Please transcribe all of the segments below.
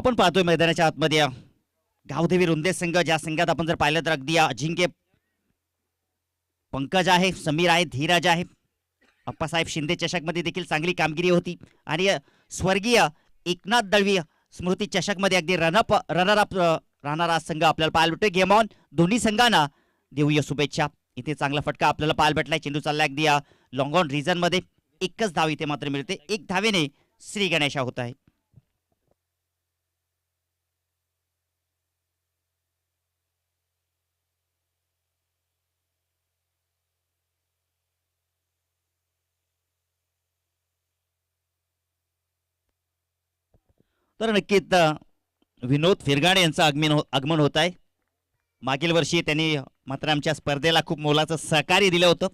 आपण पाहतोय मैदानाच्या आतमध्ये गावदेवी रुंदे संघ, ज्या संघात आपण जर पाहिलं तर अगदी अजिंक्य पंकज आहे, समीर आहे, धीरज आहे. अप्पासाहेब शिंदे चषकमध्ये देखील चांगली कामगिरी होती आणि स्वर्गीय एकनाथ दळवी स्मृती चषकमध्ये अगदी रनरअप राहणारा संघ आपल्याला पाहायला भेटतोय. Game on. दोन्ही संघांना देऊया शुभेच्छा. इथे चांगला फटका आपल्याला पाहायला भेटलाय. चेंडू चाललाय अगदी लॉंग ऑन रिजन मध्ये. एकच धाव इथे मात्र मिळते. एक धावेने श्री गणेशा होत आहे. तर नक्कीच विनोद फिरगाणे यांचं आगमन होत आहे. मागील वर्षी त्यांनी मात्र आमच्या स्पर्धेला खूप मोलाचं सहकार्य दिलं होतं.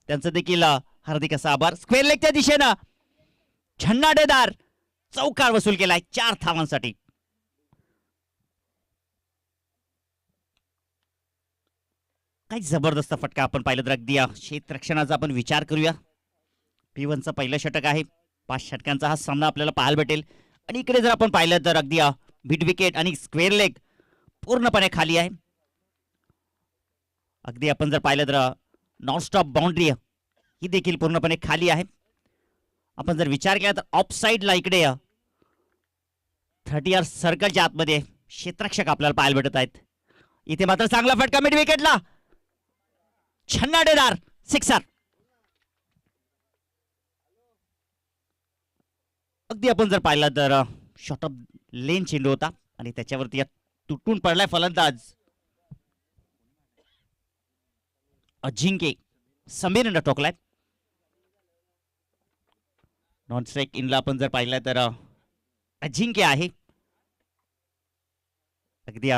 त्यांचं देखील हार्दिक असा आभार. स्क्वेअर लेगच्या दिशेनं झन्नाडेदार चौकार वसूल केलाय 4 धावांसाठी. काही जबरदस्त फटका आपण पाहिलं तर अगदी क्षेत्ररक्षणाचा आपण विचार करूया. P1चं पहिलं षटक आहे. 5 षटकांचा हा सामना आपल्याला पाहायला भेटेल. आणि इकडे जर आपण पाहिलं तर अगदी मिड विकेट आणि स्क्वेअर लेग पूर्णपणे खाली आहे. अगदी आपण जर पाहिलं तर नॉन स्टॉप बाउंड्री ही देखील पूर्णपणे खाली आहे. आपण जर विचार केला तर ऑफ साइडला इकडे 30 यार्ड सर्कलच्या आतमध्ये क्षेत्ररक्षक आपल्याला पाहायला भेटत आहेत. इथे मात्र चांगला फटका मिड विकेटला. छन्नाडेदार सिक्सर. अगदी आपण जर पाहिलं तर शॉर्ट ऑफ लेन चेंडू होता आणि त्याच्यावरती तुटून पडलाय फलंदाज अजिंक्य समीरनं टोकलाय. नॉन स्ट्राइक इनला आपण जर पाहिलं तर अजिंक्य आहे. अगदी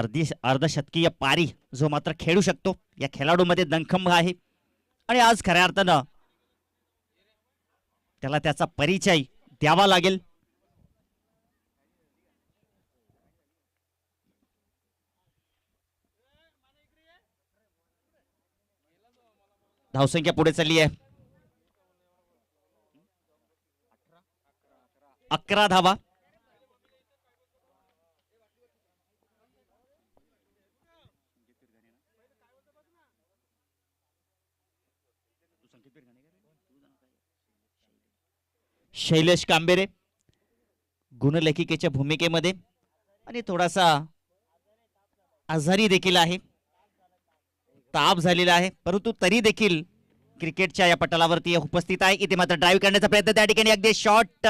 अर्धशतकीय पारी जो मात्र खेळू शकतो. या खेळाडूमध्ये दणखंब आहे आणि आज खऱ्या अर्थानं त्याला त्याचा परिचय द्यावा लागेल. धावसंख्या पुढे चालली आहे. 11 धावा. शैलेश कांबेरे गुणलेखिकेच्या भूमिकेमध्ये आणि थोडासा आजारी देखील आहे. ताप झालेला आहे परंतु तरी देखील क्रिकेटच्या या पटलावरती उपस्थित आहे. इथे मात्र ड्राईव्ह करण्याचा प्रयत्न त्या ठिकाणी अगदी शॉर्ट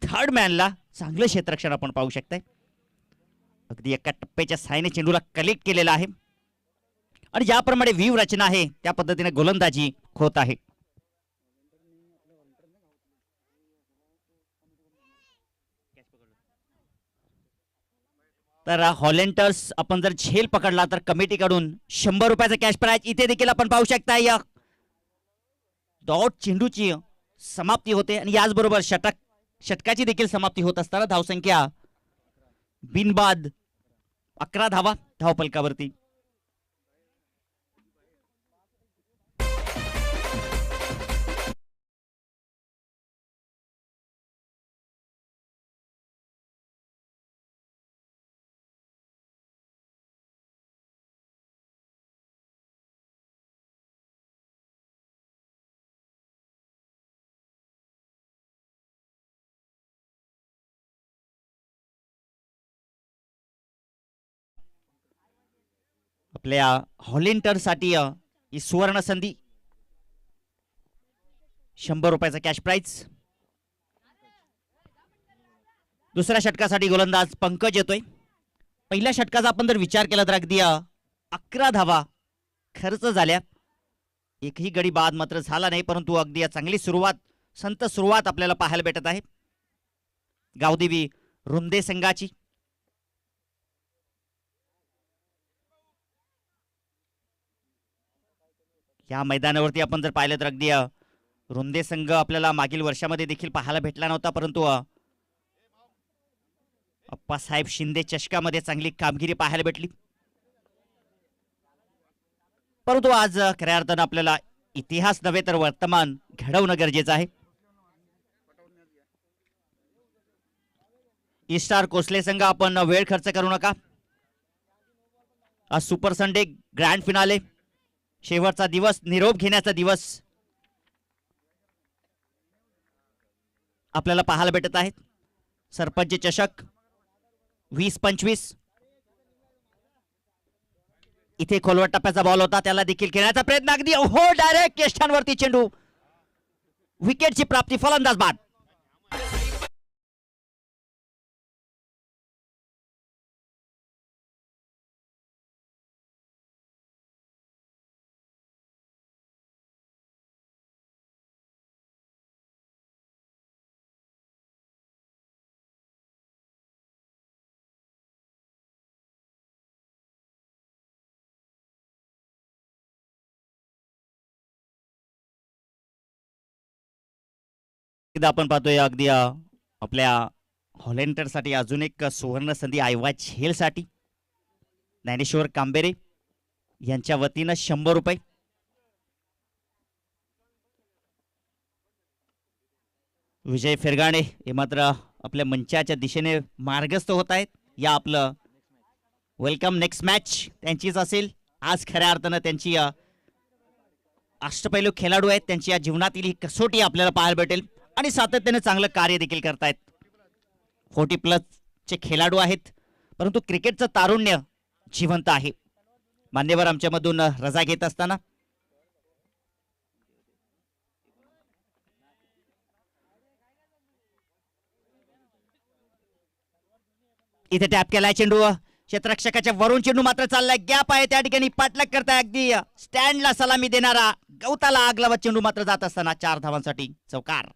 थर्ड मॅनला चांगलं क्षेत्ररक्षण आपण पाहू शकताय. अगदी एका टप्प्याच्या साहाय्याने चेंडूला कलेक्ट केलेला आहे आणि ज्याप्रमाणे व्यूह रचना आहे त्या पद्धतीने गोलंदाजी होत आहे. तर हॉलंडर्स आपण जर झेल पकडला तर कमिटीकडून 100 रुपयाचा कॅश प्राइज. इथे देखील आपण पाहू शकता या डॉट चेंडूची समाप्ती होते आणि याचबरोबर षटकाची देखील समाप्ती होत असताना धावसंख्या बिनबाद 11 धावा धावफलकावरती. आपल्या हॉलिंटरसाठी ही सुवर्ण संधी. 100 रुपयाचा कॅश प्राइज. दुसऱ्या षटकासाठी गोलंदाज पंकज येतोय. पहिल्या षटकाचा आपण जर विचार केला तर अगदी 11 धावा खर्च झाल्या. एकही गडी बाद मात्र झाला नाही परंतु अगदी चांगली सुरुवात, संत सुरुवात आपल्याला पाहायला भेटत आहे गावदेवी रुंदे संघाची. या मैदानावरती आपण जर पाहिलं तर अगदी रुंदे संघ आपल्याला मागील वर्षामध्ये देखील पाहायला भेटला नव्हता परंतु अप्पासाहेब शिंदे चषकामध्ये चांगली कामगिरी पाहायला भेटली. परंतु आज खऱ्या अर्थानं आपल्याला इतिहास नव्हे तर वर्तमान घडवणं गरजेचं आहे. स्टार कोसले संघ आपण वेळ खर्च करू नका. आज सुपर संडे ग्रँड फिनाले, शेवटचा दिवस, निरोप घेण्याचा दिवस आपल्याला पाहायला भेटत आहेत. सरपंच चषक 20-25. इथे खोलवट टप्प्याचा बॉल होता, त्याला देखील खेळण्याचा प्रयत्न, अगदी हो डायरेक्ट यष्टांवरती चेंडू, विकेटची प्राप्ती, फलंदाज बाद. आपण पाहतोय अगदी आपल्या हॉलेंडरसाठी अजून एक सुवर्ण संधी आयवा झेलसाठी. ज्ञानेश्वर कांबेरे यांच्या वतीनं 100 रुपये. विजय फेरगाणे हे मात्र आपल्या मंचाच्या दिशेने मार्गस्थ होत आहेत. या आपलं वेलकम नेक्स्ट मॅच त्यांचीच असेल. आज खऱ्या अर्थानं त्यांची अष्टपैलू खेळाडू आहेत, त्यांची या जीवनातील ही कसोटी आपल्याला पाहायला भेटेल आणि सातत्याने चांगलं कार्य देखील करतायत. 40+ चे खेळाडू आहेत, परंतु क्रिकेटचं तारुण्य जिवंत आहे. मान्यवर आमच्यामधून रजा घेत असताना इथे टॅप केलाय चेंडू, क्षेत्ररक्षकाच्या वरून चेंडू मात्र चाललाय, गॅप आहे त्या ठिकाणी, पाठलाग करताय अगदी स्टँडला सलामी देणारा गवताला आग लावत चेंडू मात्र जात असताना 4 धावांसाठी चौकार.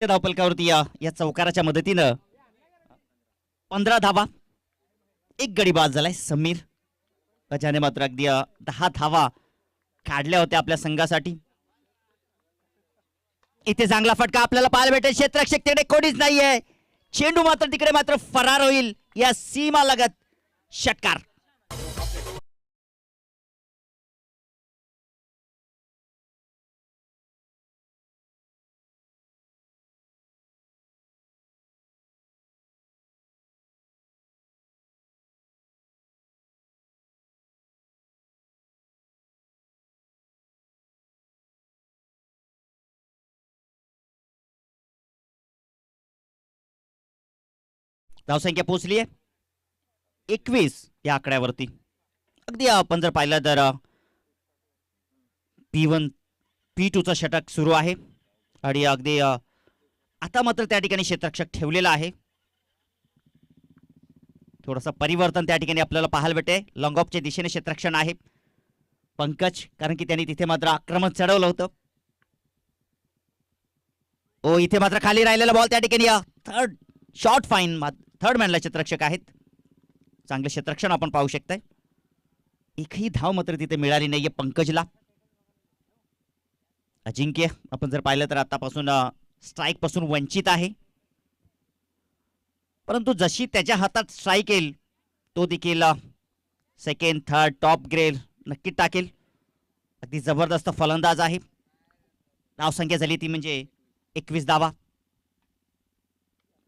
धावपलकावरती या चौकाराच्या मदतीनं 15 धावा, एक गडी बाद झालाय समीर. त्याने मात्र अगदी 10 धावा काढल्या होत्या आपल्या संघासाठी. इथे चांगला फटका आपल्याला पाहायला भेटेल, क्षेत्ररक्षक तिकडे कोणीच नाहीये, चेंडू मात्र तिकडे मात्र फरार होईल या सीमा लगत षटकार. धावसंख्या पोहोचली आहे 21 या आकड्यावरती. अगदी आपण जर पाहिलं तर P1 P2चं षटक सुरू आहे आणि अगदी आता मात्र त्या ठिकाणी क्षेत्ररक्षक ठेवलेला आहे. थोडंसं परिवर्तन त्या ठिकाणी आपल्याला पाहायला भेटते. लॉंग ऑफच्या दिशेने क्षेत्ररक्षण आहे पंकज, कारण की त्यांनी तिथे मात्र आक्रमण चढवलं होतं. ओ इथे मात्र खाली राहिलेला बॉल त्या ठिकाणी थर्ड शॉर्ट फाईन, थर्ड मॅनला क्षेत्ररक्षक आहेत. चांगले क्षेत्ररक्षण आपण पाहू शकताय. एकही धाव मात्र तिथे मिळाली नाहीये पंकजला. अजिंक्य आपण जर पाहिलं तर आतापासून स्ट्राईक पासून वंचित आहे, परंतु जशी त्याच्या हातात स्ट्राईक येईल तो देखील सेकंड थर्ड टॉप ग्रेड नक्की टाकेल. अगदी जबरदस्त फलंदाज आहे. धावसंख्या झाली ती म्हणजे 21 धावा.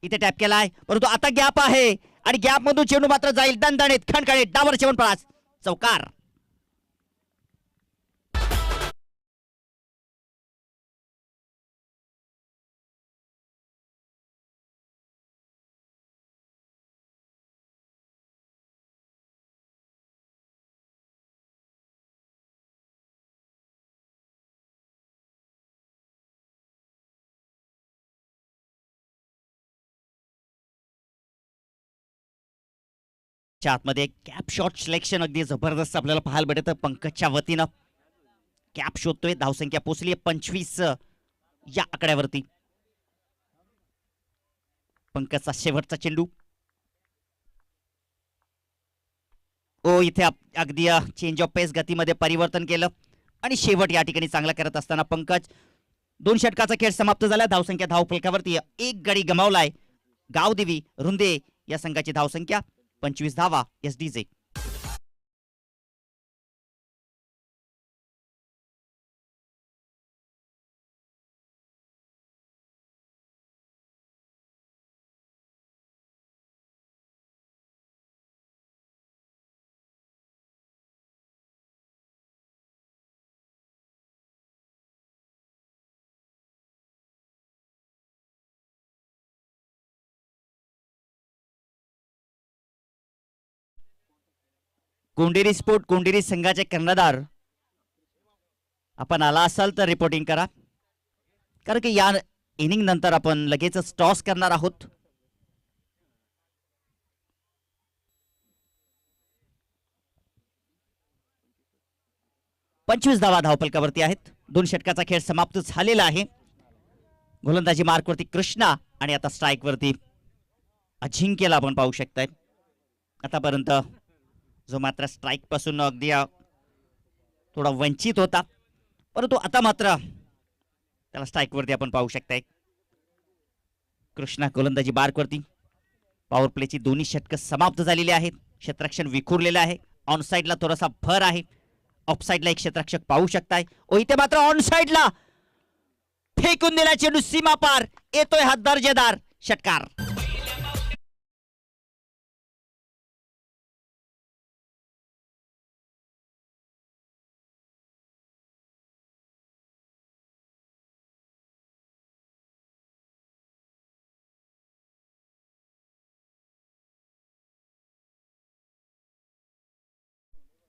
इथे टॅप केलाय, परंतु आता गॅप आहे आणि गॅप मधून चेंडू मात्र जाईल दणदणीत खणखणीत डावर शेवटपळास चौकार. आतमध्ये कॅप शॉट सिलेक्शन अगदी जबरदस्त आपल्याला पाहायला भेटत पंकजच्या वतीनं. कॅप शोधतोय. धावसंख्या पोहोचली 25 या आकड्यावरती. पंकजचा शेवटचा चेंडू. ओ इथे अगदी चेंज ऑफ पेस गतीमध्ये परिवर्तन केलं आणि शेवट या ठिकाणी चांगला करत असताना पंकज 2 षटकाचा खेळ समाप्त झाला. धावसंख्या धावफलकावरती 1 गडी गमावलाय. गावदेवी रुंदे या संघाची धावसंख्या 25 धावा एसडीजे. कोंडेरी स्पोर्ट कोंडेरी संघाचे कर्णधार आपण आला असाल तर रिपोर्टिंग करा, कारण की या इनिंग नंतर आपण लगेच टॉस करणार आहोत. पंचवीस धावा धावफलकावरती आहेत. 2 षटकाचा खेळ समाप्त झालेला आहे. गोलंदाजी मार्कवरती कृष्णा आणि आता स्ट्राईक वरती अजिंक्यला आपण पाहू शकताय. आतापर्यंत जो मात्र स्ट्राईक पासून अगदी थोडा वंचित होता, परंतु आता मात्र त्याला स्ट्राईक वरती आपण पाहू शकताय. कृष्णा गोलंदाजी बारवरती. पॉवर प्लेची दोन्ही षटकं समाप्त झालेली आहेत. क्षेत्ररक्षण विखुरलेलं आहे. ऑन साइडला थोडासा भर आहे. ऑफ साइडला एक क्षेत्ररक्षक पाहू शकताय. इथे मात्र ऑन साइडला फेकून दिला चेंडू सीमा पार. येतोय हा दर्जेदार षटकार.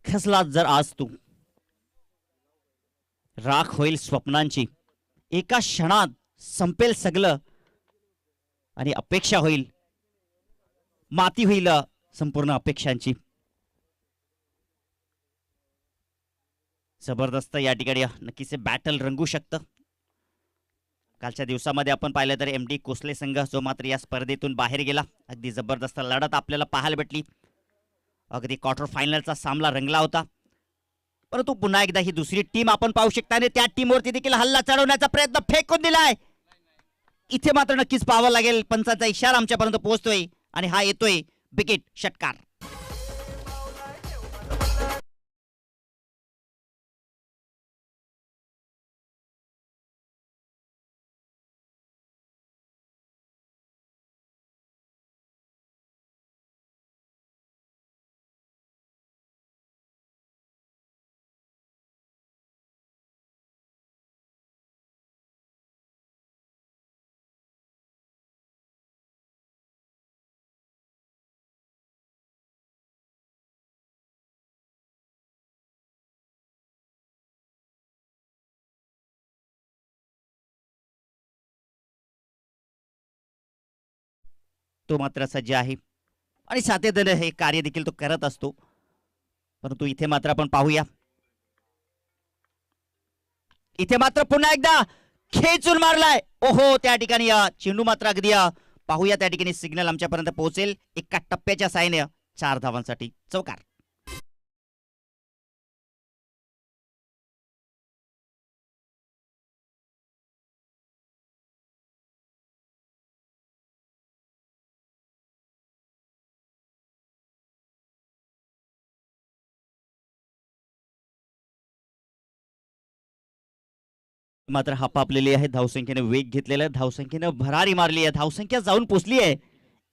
खसला जर आज तू, राख होईल स्वप्नांची. एका क्षणात संपेल सगळं आणि अपेक्षा होईल, माती होईल संपूर्ण अपेक्षांची. जबरदस्त या ठिकाणी नक्कीच बॅटल रंगू शकतं. कालच्या दिवसामध्ये आपण पाहिलं तर एमडी कोसले संघ जो मात्र या स्पर्धेतून बाहेर गेला. अगदी जबरदस्त लढत आपल्याला पाहायला भेटली. अगदी क्वार्टर फायनलचा सामना रंगला होता. परंतु पुन्हा एकदा ही दुसरी टीम आपण पाहू शकता आणि त्या टीमवरती देखील हल्ला चढवण्याचा प्रयत्न फेकून दिलाय. इथे मात्र नक्कीच पाहावं लागेल. पंचांचा इशारा आमच्यापर्यंत पोहोचतोय आणि हा येतोय विकेट षटकार. तो मात्र सज्ज आहे आणि सातत्याने हे कार्य देखील तो करत असतो. परंतु इथे मात्र आपण पाहूया. इथे मात्र पुन्हा एकदा खेचून मारलाय. ओहो, त्या ठिकाणी चेंडू मात्र अगदी पाहूया त्या ठिकाणी सिग्नल आमच्यापर्यंत पोहोचेल. एका टप्प्याच्या साहाय्याने 4 धावांसाठी चौकार. मात्र हापापलेली आहे. धावसंख्येने वेग घेतलेला आहे. धावसंख्येने भरारी मारली आहे. धावसंख्या जाऊन पोचली आहे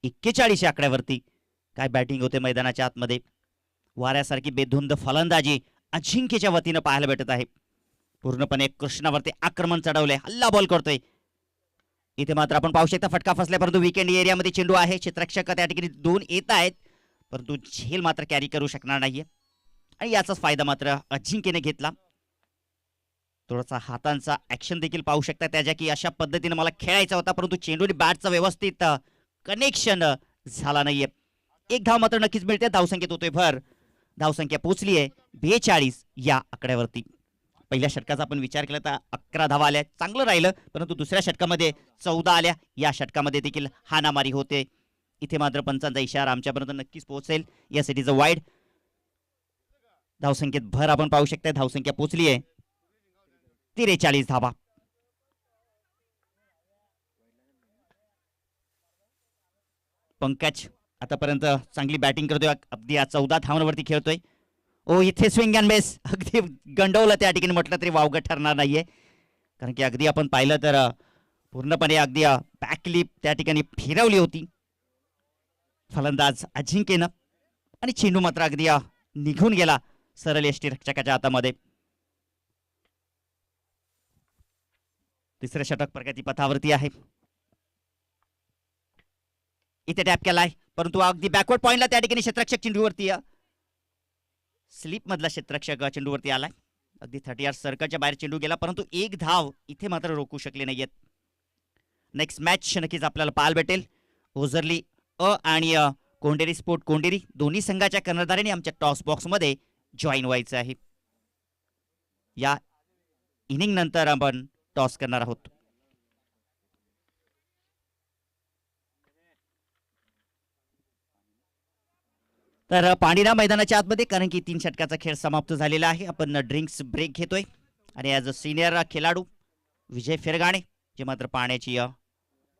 41 आकड्यावरती. काय बॅटिंग होते मैदानाच्या आतमध्ये. वाऱ्यासारखी बेधुंद फलंदाजी अजिंक्यच्या वतीनं पाहायला भेटत आहे. पूर्णपणे कृष्णावरती आक्रमण चढवले. हल्ला बॉल करतोय. इथे मात्र आपण पाहू शकता फटका फसल्या, परंतु विकेंड एरियामध्ये चेंडू आहे. क्षेत्ररक्षक त्या ठिकाणी 2 येत आहेत, परंतु झेल मात्र कॅरी करू शकणार नाहीये आणि याचाच फायदा मात्र अजिंक्यने घेतला. थोडासा हातांचा ऍक्शन देखील पाहू शकता त्याच्या की अशा पद्धतीने मला खेळायचा होता, परंतु चेंडूने बॅटचा व्यवस्थित कनेक्शन झाला नाहीये. 1 धाव मात्र नक्कीच मिळते. धावसंख्येत होतोय भर. धावसंख्या पोहोचली आहे 42 या आकड्यावरती. पहिल्या षटकाचा आपण विचार केला तर 11 धावा आल्या, चांगलं राहिलं, परंतु दुसऱ्या षटकामध्ये 14 आल्या. या षटकामध्ये देखील हाणामारी होते. इथे मात्र पंचांचा इशारा आमच्यापर्यंत नक्कीच पोहोचेल. यासाठीचं वाईड. धावसंख्येत भर आपण पाहू शकता. धावसंख्या पोहोचली आहे 43 धावा. पंकज आतापर्यंत चांगली बॅटिंग करतोय, अगदी 14 धावांवरती खेळतोय. ओ इथे स्विंग अँड मिस, अगदी गंडवलं त्या ठिकाणी, म्हटलं तरी वावगं ठरणार नाहीये. कारण की अगदी आपण पाहिलं तर पूर्णपणे अगदी बॅकलिप त्या ठिकाणी फिरवली होती फलंदाज अजिंक्यनं, आणि चेंडू मात्र अगदी निघून गेला सरळ यष्टीरक्षकाच्या हातामध्ये. तिसरं षटक प्रगतीपथावरती आहे. इथे टॅप केलाय, परंतु अगदी बॅकवर्ड पॉइंटला त्या ठिकाणी क्षेत्ररक्षक चेंडूवरती, स्लिप मधला क्षेत्ररक्षक चेंडूवरती आलाय. अगदी 30 यार्ड सर्कलच्या बाहेर चेंडू गेला, परंतु एक धाव इथे मात्र रोखू शकले नाहीयेत. नेक्स्ट मॅच नक्कीच आपल्याला पाहायला भेटेल. ओझरली आणि कोंडेरी स्पोर्ट कोंडेरी दोन्ही संघाच्या कर्णधारांनी आमच्या टॉस बॉक्स मध्ये जॉईन व्हायचं आहे. या इनिंग नंतर आपण टॉस करणार आहोत. तर पाणीना मैदानाच्या आतमध्ये, कारण की 3 षटकाचा खेळ समाप्त झालेला आहे. आपण ड्रिंक्स ब्रेक घेतोय आणि ॲज अ सिनियर खेळाडू विजय फेरगाणे जे मात्र पाण्याची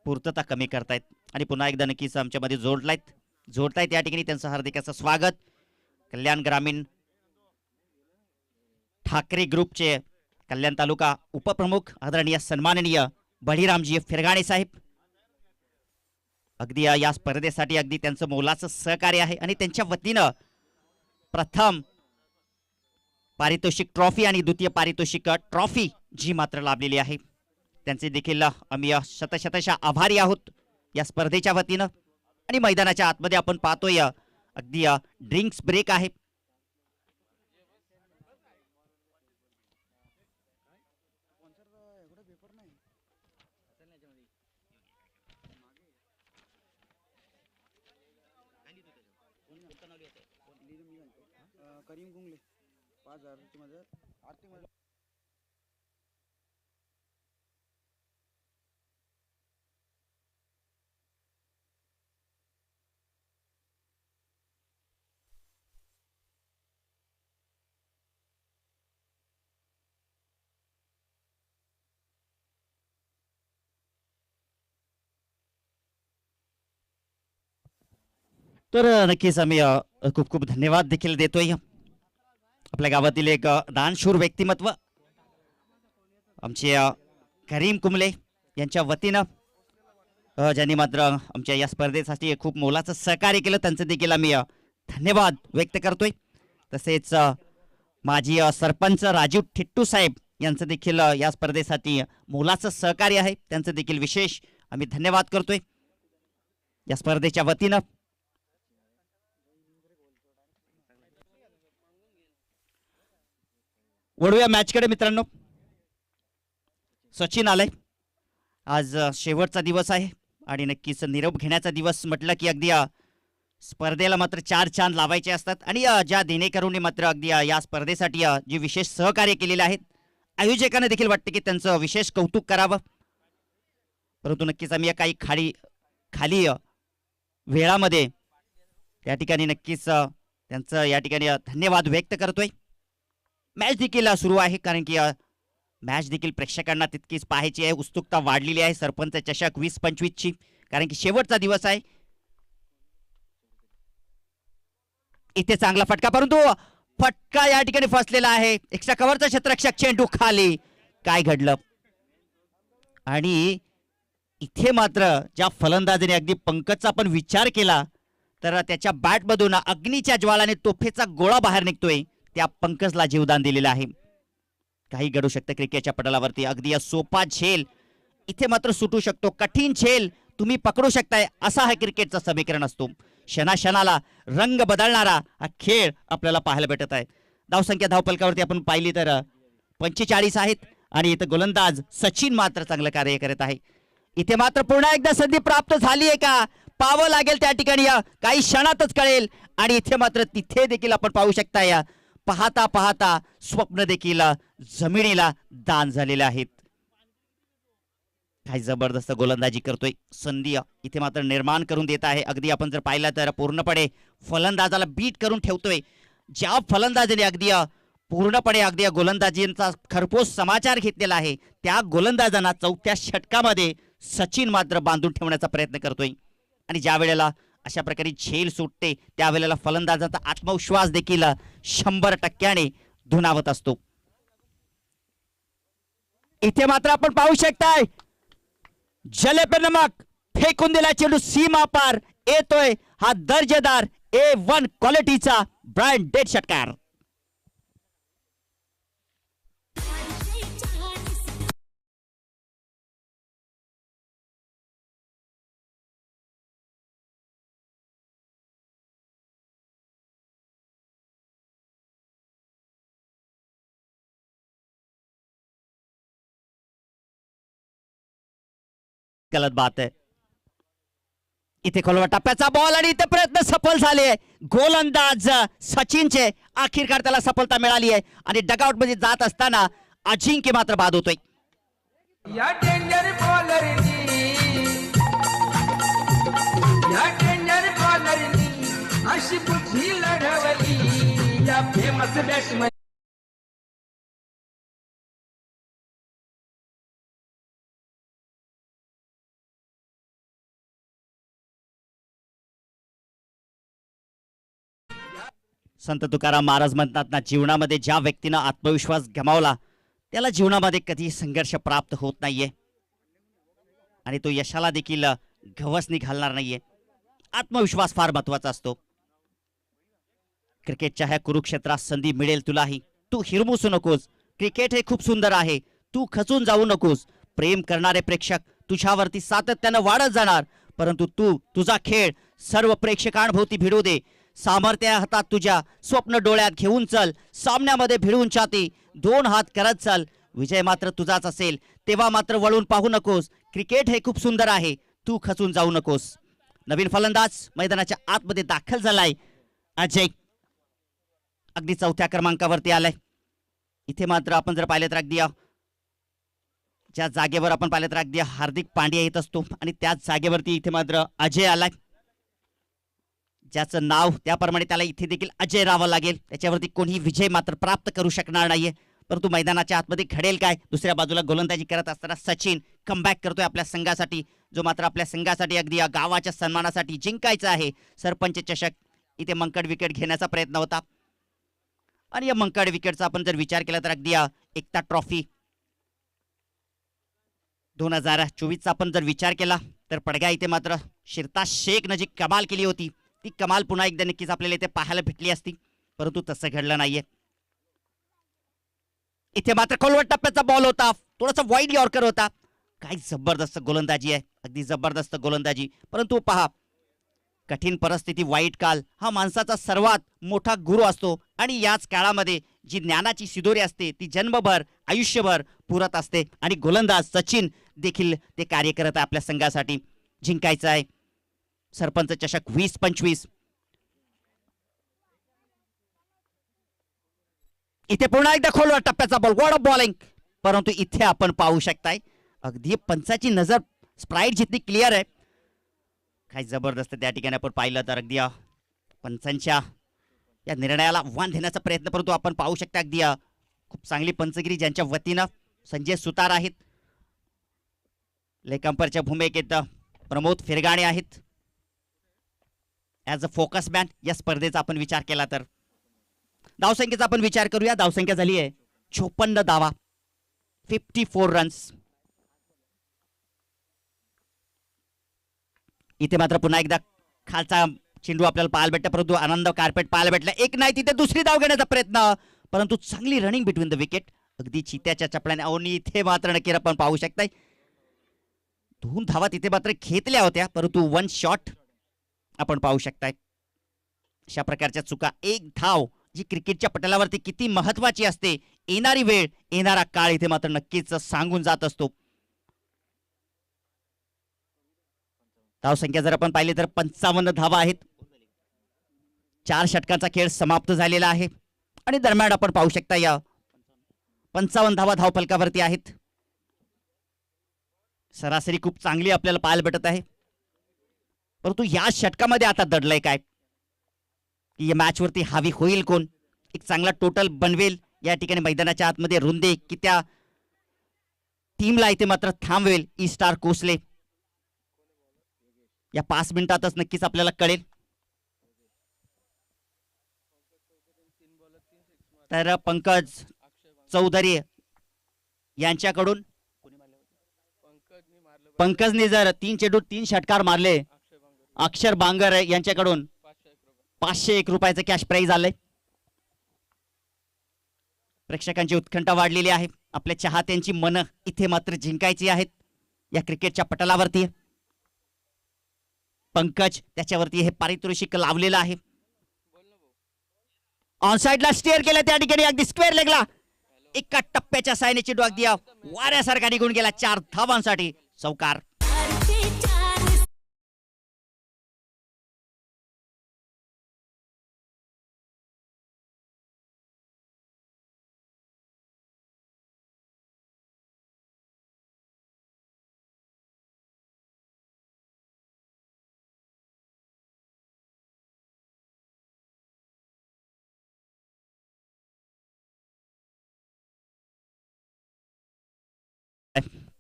पूर्तता कमी करतायत आणि पुन्हा एकदा नक्कीच आमच्यामध्ये जोडतायत या ठिकाणी त्यांचं हार्दिक असं स्वागत. कल्याण ग्रामीण ठाकरे ग्रुपचे कल्याण तालुका उपप्रमुख आदरणीय सन्माननीय बळीरामजी फेरगाणे साहेब, अगदी या स्पर्धेसाठी अगदी त्यांचं मोलाचं सहकार्य आहे आणि त्यांच्या वतीनं प्रथम पारितोषिक ट्रॉफी आणि द्वितीय पारितोषिक ट्रॉफी जी मात्र लाभलेली आहे, त्यांचे देखील आम्ही शतशः आभारी आहोत या स्पर्धेच्या वतीनं. आणि मैदानाच्या आतमध्ये आपण पाहतोय अगदी ड्रिंक्स ब्रेक आहे. करीम गुंगले 5000 मध्ये आर्थिक मध्ये तर नक्कीच आम्ही खूप खूप धन्यवाद देखील देतोय. आपल्या गावातील एक दानशूर व्यक्तिमत्व आमचे करीम कुंबले यांच्या वतीनं ज्यांनी मात्र आमच्या या स्पर्धेसाठी खूप मोलाचं सहकार्य केलं, त्यांचं देखील आम्ही धन्यवाद व्यक्त करतोय. तसेच माजी सरपंच राजीव ठिट्टू साहेब यांचं देखील या स्पर्धेसाठी मोलाचं सहकार्य आहे, त्यांचं देखील विशेष आम्ही धन्यवाद करतोय या स्पर्धेच्या वतीनं. वळूया मॅचकडे मित्रांनो. सचिन आलाय, आज शेवटचा दिवस आहे आणि नक्कीच निरोप घेण्याचा दिवस म्हटलं की अगदी स्पर्धेला मात्र 4 चांद लावायचे असतात आणि ज्या देणेकरूंनी मात्र अगदी या स्पर्धेसाठी जे विशेष सहकार्य केलेले आहेत, आयोजकांना देखील वाटते की त्यांचं विशेष कौतुक करावं. परंतु नक्कीच आम्ही या काही खाली वेळामध्ये त्या ठिकाणी नक्कीच त्यांचं या ठिकाणी धन्यवाद व्यक्त करतोय. मॅच देखील सुरू आहे, कारण की मॅच देखील प्रेक्षकांना तितकीच पाहायची आहे, उत्सुकता वाढलेली आहे सरपंच चषक 2025 ची, कारण की शेवटचा दिवस आहे. इथे चांगला फटका, परंतु फटका या ठिकाणी फसलेला आहे. एक्स्ट्रा कव्हरचा क्षेत्ररक्षक चेंडू खाली, काय घडलं. आणि इथे मात्र ज्या फलंदाजाने अगदी पंकजचा पण विचार केला तर त्याच्या बॅटमधून अग्नीच्या ज्वालाने तोफेचा गोळा बाहेर निघतोय, त्या पंकजला जीवदान दिलेलं आहे. काही घडू शकतं क्रिकेटच्या पटलावरती. अगदी सोपा झेल इथे मात्र सुटू शकतो, कठीण झेल तुम्ही पकडू शकताय, असा हा क्रिकेटचा समीकरण असतो. क्षणाक्षणाला रंग बदलणारा हा खेळ आपल्याला पाहायला भेटत आहे. धावसंख्या धावपलकावरती आपण पाहिली तर 45 आहेत आणि इथं गोलंदाज सचिन मात्र चांगलं कार्य करत आहे. इथे मात्र पुन्हा एकदा संधी प्राप्त झाली आहे का, पाहावं लागेल त्या ठिकाणी, काही क्षणातच कळेल. आणि इथे मात्र तिथे देखील आपण पाहू शकता, पाहता पाहता स्वप्न देखील जमिनीला दान झालेले आहेत. काही जबरदस्त गोलंदाजी करतोय, संधी इथे मात्र निर्माण करून देत आहे. अगदी आपण जर पाहिलं तर पूर्णपणे फलंदाजाला बीट करून ठेवतोय. ज्या फलंदाजाने अगदी पूर्णपणे अगदी गोलंदाजींचा खरपोस समाचार घेतलेला आहे, त्या गोलंदाजांना 4थ्या षटकामध्ये सचिन मात्र बांधून ठेवण्याचा प्रयत्न करतोय. आणि ज्या वेळेला अशा प्रकारे झेल सुटते त्यावेळेला फलंदाजाचा आत्मविश्वास देखील 100% धुनावत असतो. इथे मात्र आपण पाहू शकताय जले पे नमक फेकून दिला चेंडू सीमा पार येतोय हा दर्जेदार A1 क्वालिटीचा ब्रँडेड षटकार. गलत बात आहे. इथे खोलवा टप्प्याचा बॉल आणि इथे प्रयत्न सफल झाले. गोलंदाज सचिनचे अखेरकार त्याला सफलता मिळाली आहे आणि डगआउट मध्ये जात असताना अजिंक्य मात्र बाद होतोय. या डेंजर बॉलरनी अशी बुद्धी लढवली या फेमस बॅट्समन. संत तुकाराम महाराज म्हणतात ना, जीवनामध्ये ज्या व्यक्तीनं आत्मविश्वास गमावला त्याला जीवनामध्ये कधी संघर्ष प्राप्त होत नाहीये आणि तो यशाला देखील गवसणी घालणार नाहीये. आत्मविश्वास फार महत्वाचा असतो. क्रिकेटच्या ह्या कुरुक्षेत्रात संधी मिळेल तुलाही, तू हिरमुसू नकोस. क्रिकेट हे खूप सुंदर आहे, तू खचून जाऊ नकोस. प्रेम करणारे प्रेक्षक तुझ्यावरती सातत्यानं वाढत जाणार, परंतु तू तुझा खेळ सर्व प्रेक्षकांभोवती भिडू दे. सामर्थ्य हातात तुझ्या, स्वप्न डोळ्यात घेऊन चल. सामन्यामध्ये भिडून छाती 2 हात करत चल. विजय मात्र तुझाच असेल, तेव्हा मात्र वळून पाहू नकोस. क्रिकेट हे खूप सुंदर आहे, तू खचून जाऊ नकोस. नवीन फलंदाज मैदानाच्या आतमध्ये दाखल झालाय. अजय अगदी 4थ्या क्रमांकावरती आलाय. इथे मात्र आपण जर पाहिलं तर अगदी ज्या जागेवर आपण पाहिलं तर अगदी हार्दिक पांड्या येत असतो आणि त्याच जागेवरती इथे मात्र अजय आलाय. ज्याचं नाव त्याप्रमाणे त्याला इथे देखील अजय राहावं लागेल. त्याच्यावरती कोणी विजय मात्र प्राप्त करू शकणार नाहीये. परंतु मैदानाच्या आतमध्ये घडेल काय? दुसऱ्या बाजूला गोलंदाजी करत असताना सचिन कमबॅक करतोय आपल्या संघासाठी, जो मात्र आपल्या संघासाठी अगदी या गावाच्या सन्मानासाठी जिंकायचा आहे. सरपंच चषक इथे मंकड विकेट घेण्याचा प्रयत्न होता आणि या मंकड विकेटचा आपण जर विचार केला तर अगदी एकता ट्रॉफी 2024चा आपण जर विचार केला तर पडगा इथे मात्र शिरता शेख जी कमाल केली होती ती कमाल पुन्हा एकदा नक्कीच आपल्याला इथे पाहायला भेटली असती, परंतु तसं घडलं नाहीये. इथे मात्र खोलवट टप्प्याचा बॉल होता, थोडासा वाईड यॉर्कर होता. काय जबरदस्त गोलंदाजी आहे, अगदी जबरदस्त गोलंदाजी. परंतु पहा, कठीण परिस्थिती, वाईट काल हा माणसाचा सर्वात मोठा गुरु असतो आणि याच काळामध्ये जी ज्ञानाची सिदोरी असते ती जन्मभर आयुष्यभर पुरत असते आणि गोलंदाज सचिन देखील ते कार्य करत आहे. आपल्या संघासाठी जिंकायचं आहे सरपंच चषक 2025. इथे पुन्हा एकदा खोलवर टप्प्याचा बॉल, वॉड ऑफ बॉलिंग. परंतु इथे आपण पाहू शकताय अगदी पंचाची नजर स्प्राईट जितनी क्लिअर आहे. काय जबरदस्त त्या ठिकाणी आपण पाहिलं तर अगदी पंचांच्या या निर्णयाला आव्हान देण्याचा प्रयत्न, परंतु आपण पाहू शकता अगदी खूप चांगली पंचगिरी ज्यांच्या वतीनं संजय सुतार आहेत, लेकंपरच्या भूमिकेत प्रमोद फिरगाणे आहेत ॲज अ फोकस मॅन. या स्पर्धेचा आपण विचार केला तर धावसंख्येचा आपण विचार करूया. धावसंख्या झाली आहे 54 धावा, 54 रन्स. इथे मात्र पुन्हा एकदा खालचा चेंडू आपल्याला पाहायला भेटतं, परंतु आनंद कार्पेट पाहायला भेटला. एक नाही तिथे दुसरी धाव घेण्याचा प्रयत्न, परंतु चांगली रनिंग बिटवीन द विकेट, अगदी चित्याच्या चपल्याने. आणि इथे मात्र नक्की आपण पाहू शकताय 2 धावा तिथे मात्र घेतल्या होत्या, परंतु 1 शॉट आपण पाहू शकताय. अशा प्रकारच्या चुका, 1 धाव जी क्रिकेटच्या पटलावरती किती महत्वाची असते, येणारी वेळ येणारा काळ इथे मात्र नक्कीच सांगून जात असतो. धावसंख्या जर आपण पाहिली तर 55 धावा आहेत. 4 षटकांचा खेळ समाप्त झालेला आहे आणि दरम्यान आपण पाहू शकता या 55 धावा धावफलकावरती आहेत. सरासरी खूप चांगली आपल्याला पाहायला भेटत आहे, परंतु या षटकामध्ये आता दडलंय काय की या मॅच वरती हावी होईल कोण, एक चांगला टोटल बनवेल या ठिकाणी मैदानाच्या आतमध्ये रुंदे, की त्या टीमला इथे मात्र थांबवेल. ई स्टार कोसले या 5 मिनिटातच नक्कीच आपल्याला कळेल. तर पंकज चौधरी यांच्याकडून पंकजने जर 3 चेंडू 3 षटकार मारले, अक्षर बांगर यांच्याकडून 501 रुपयाचं कॅश प्राइज आलंय. प्रेक्षकांची उत्कंठा वाढलेली आहे. आपल्या चाहत्यांची मनं इथे मात्र जिंकायची आहेत या क्रिकेटच्या पटलावरती. पंकज त्याच्यावरती हे पारितोषिक लावलेलं आहे. ऑन साइडला स्टेअर केलं त्या ठिकाणी अगदी स्क्वेअर लेगला एका टप्प्याच्या सायने चेंडू अगदी वाऱ्यासारखा निघून गेला 4 धावांसाठी चौकार.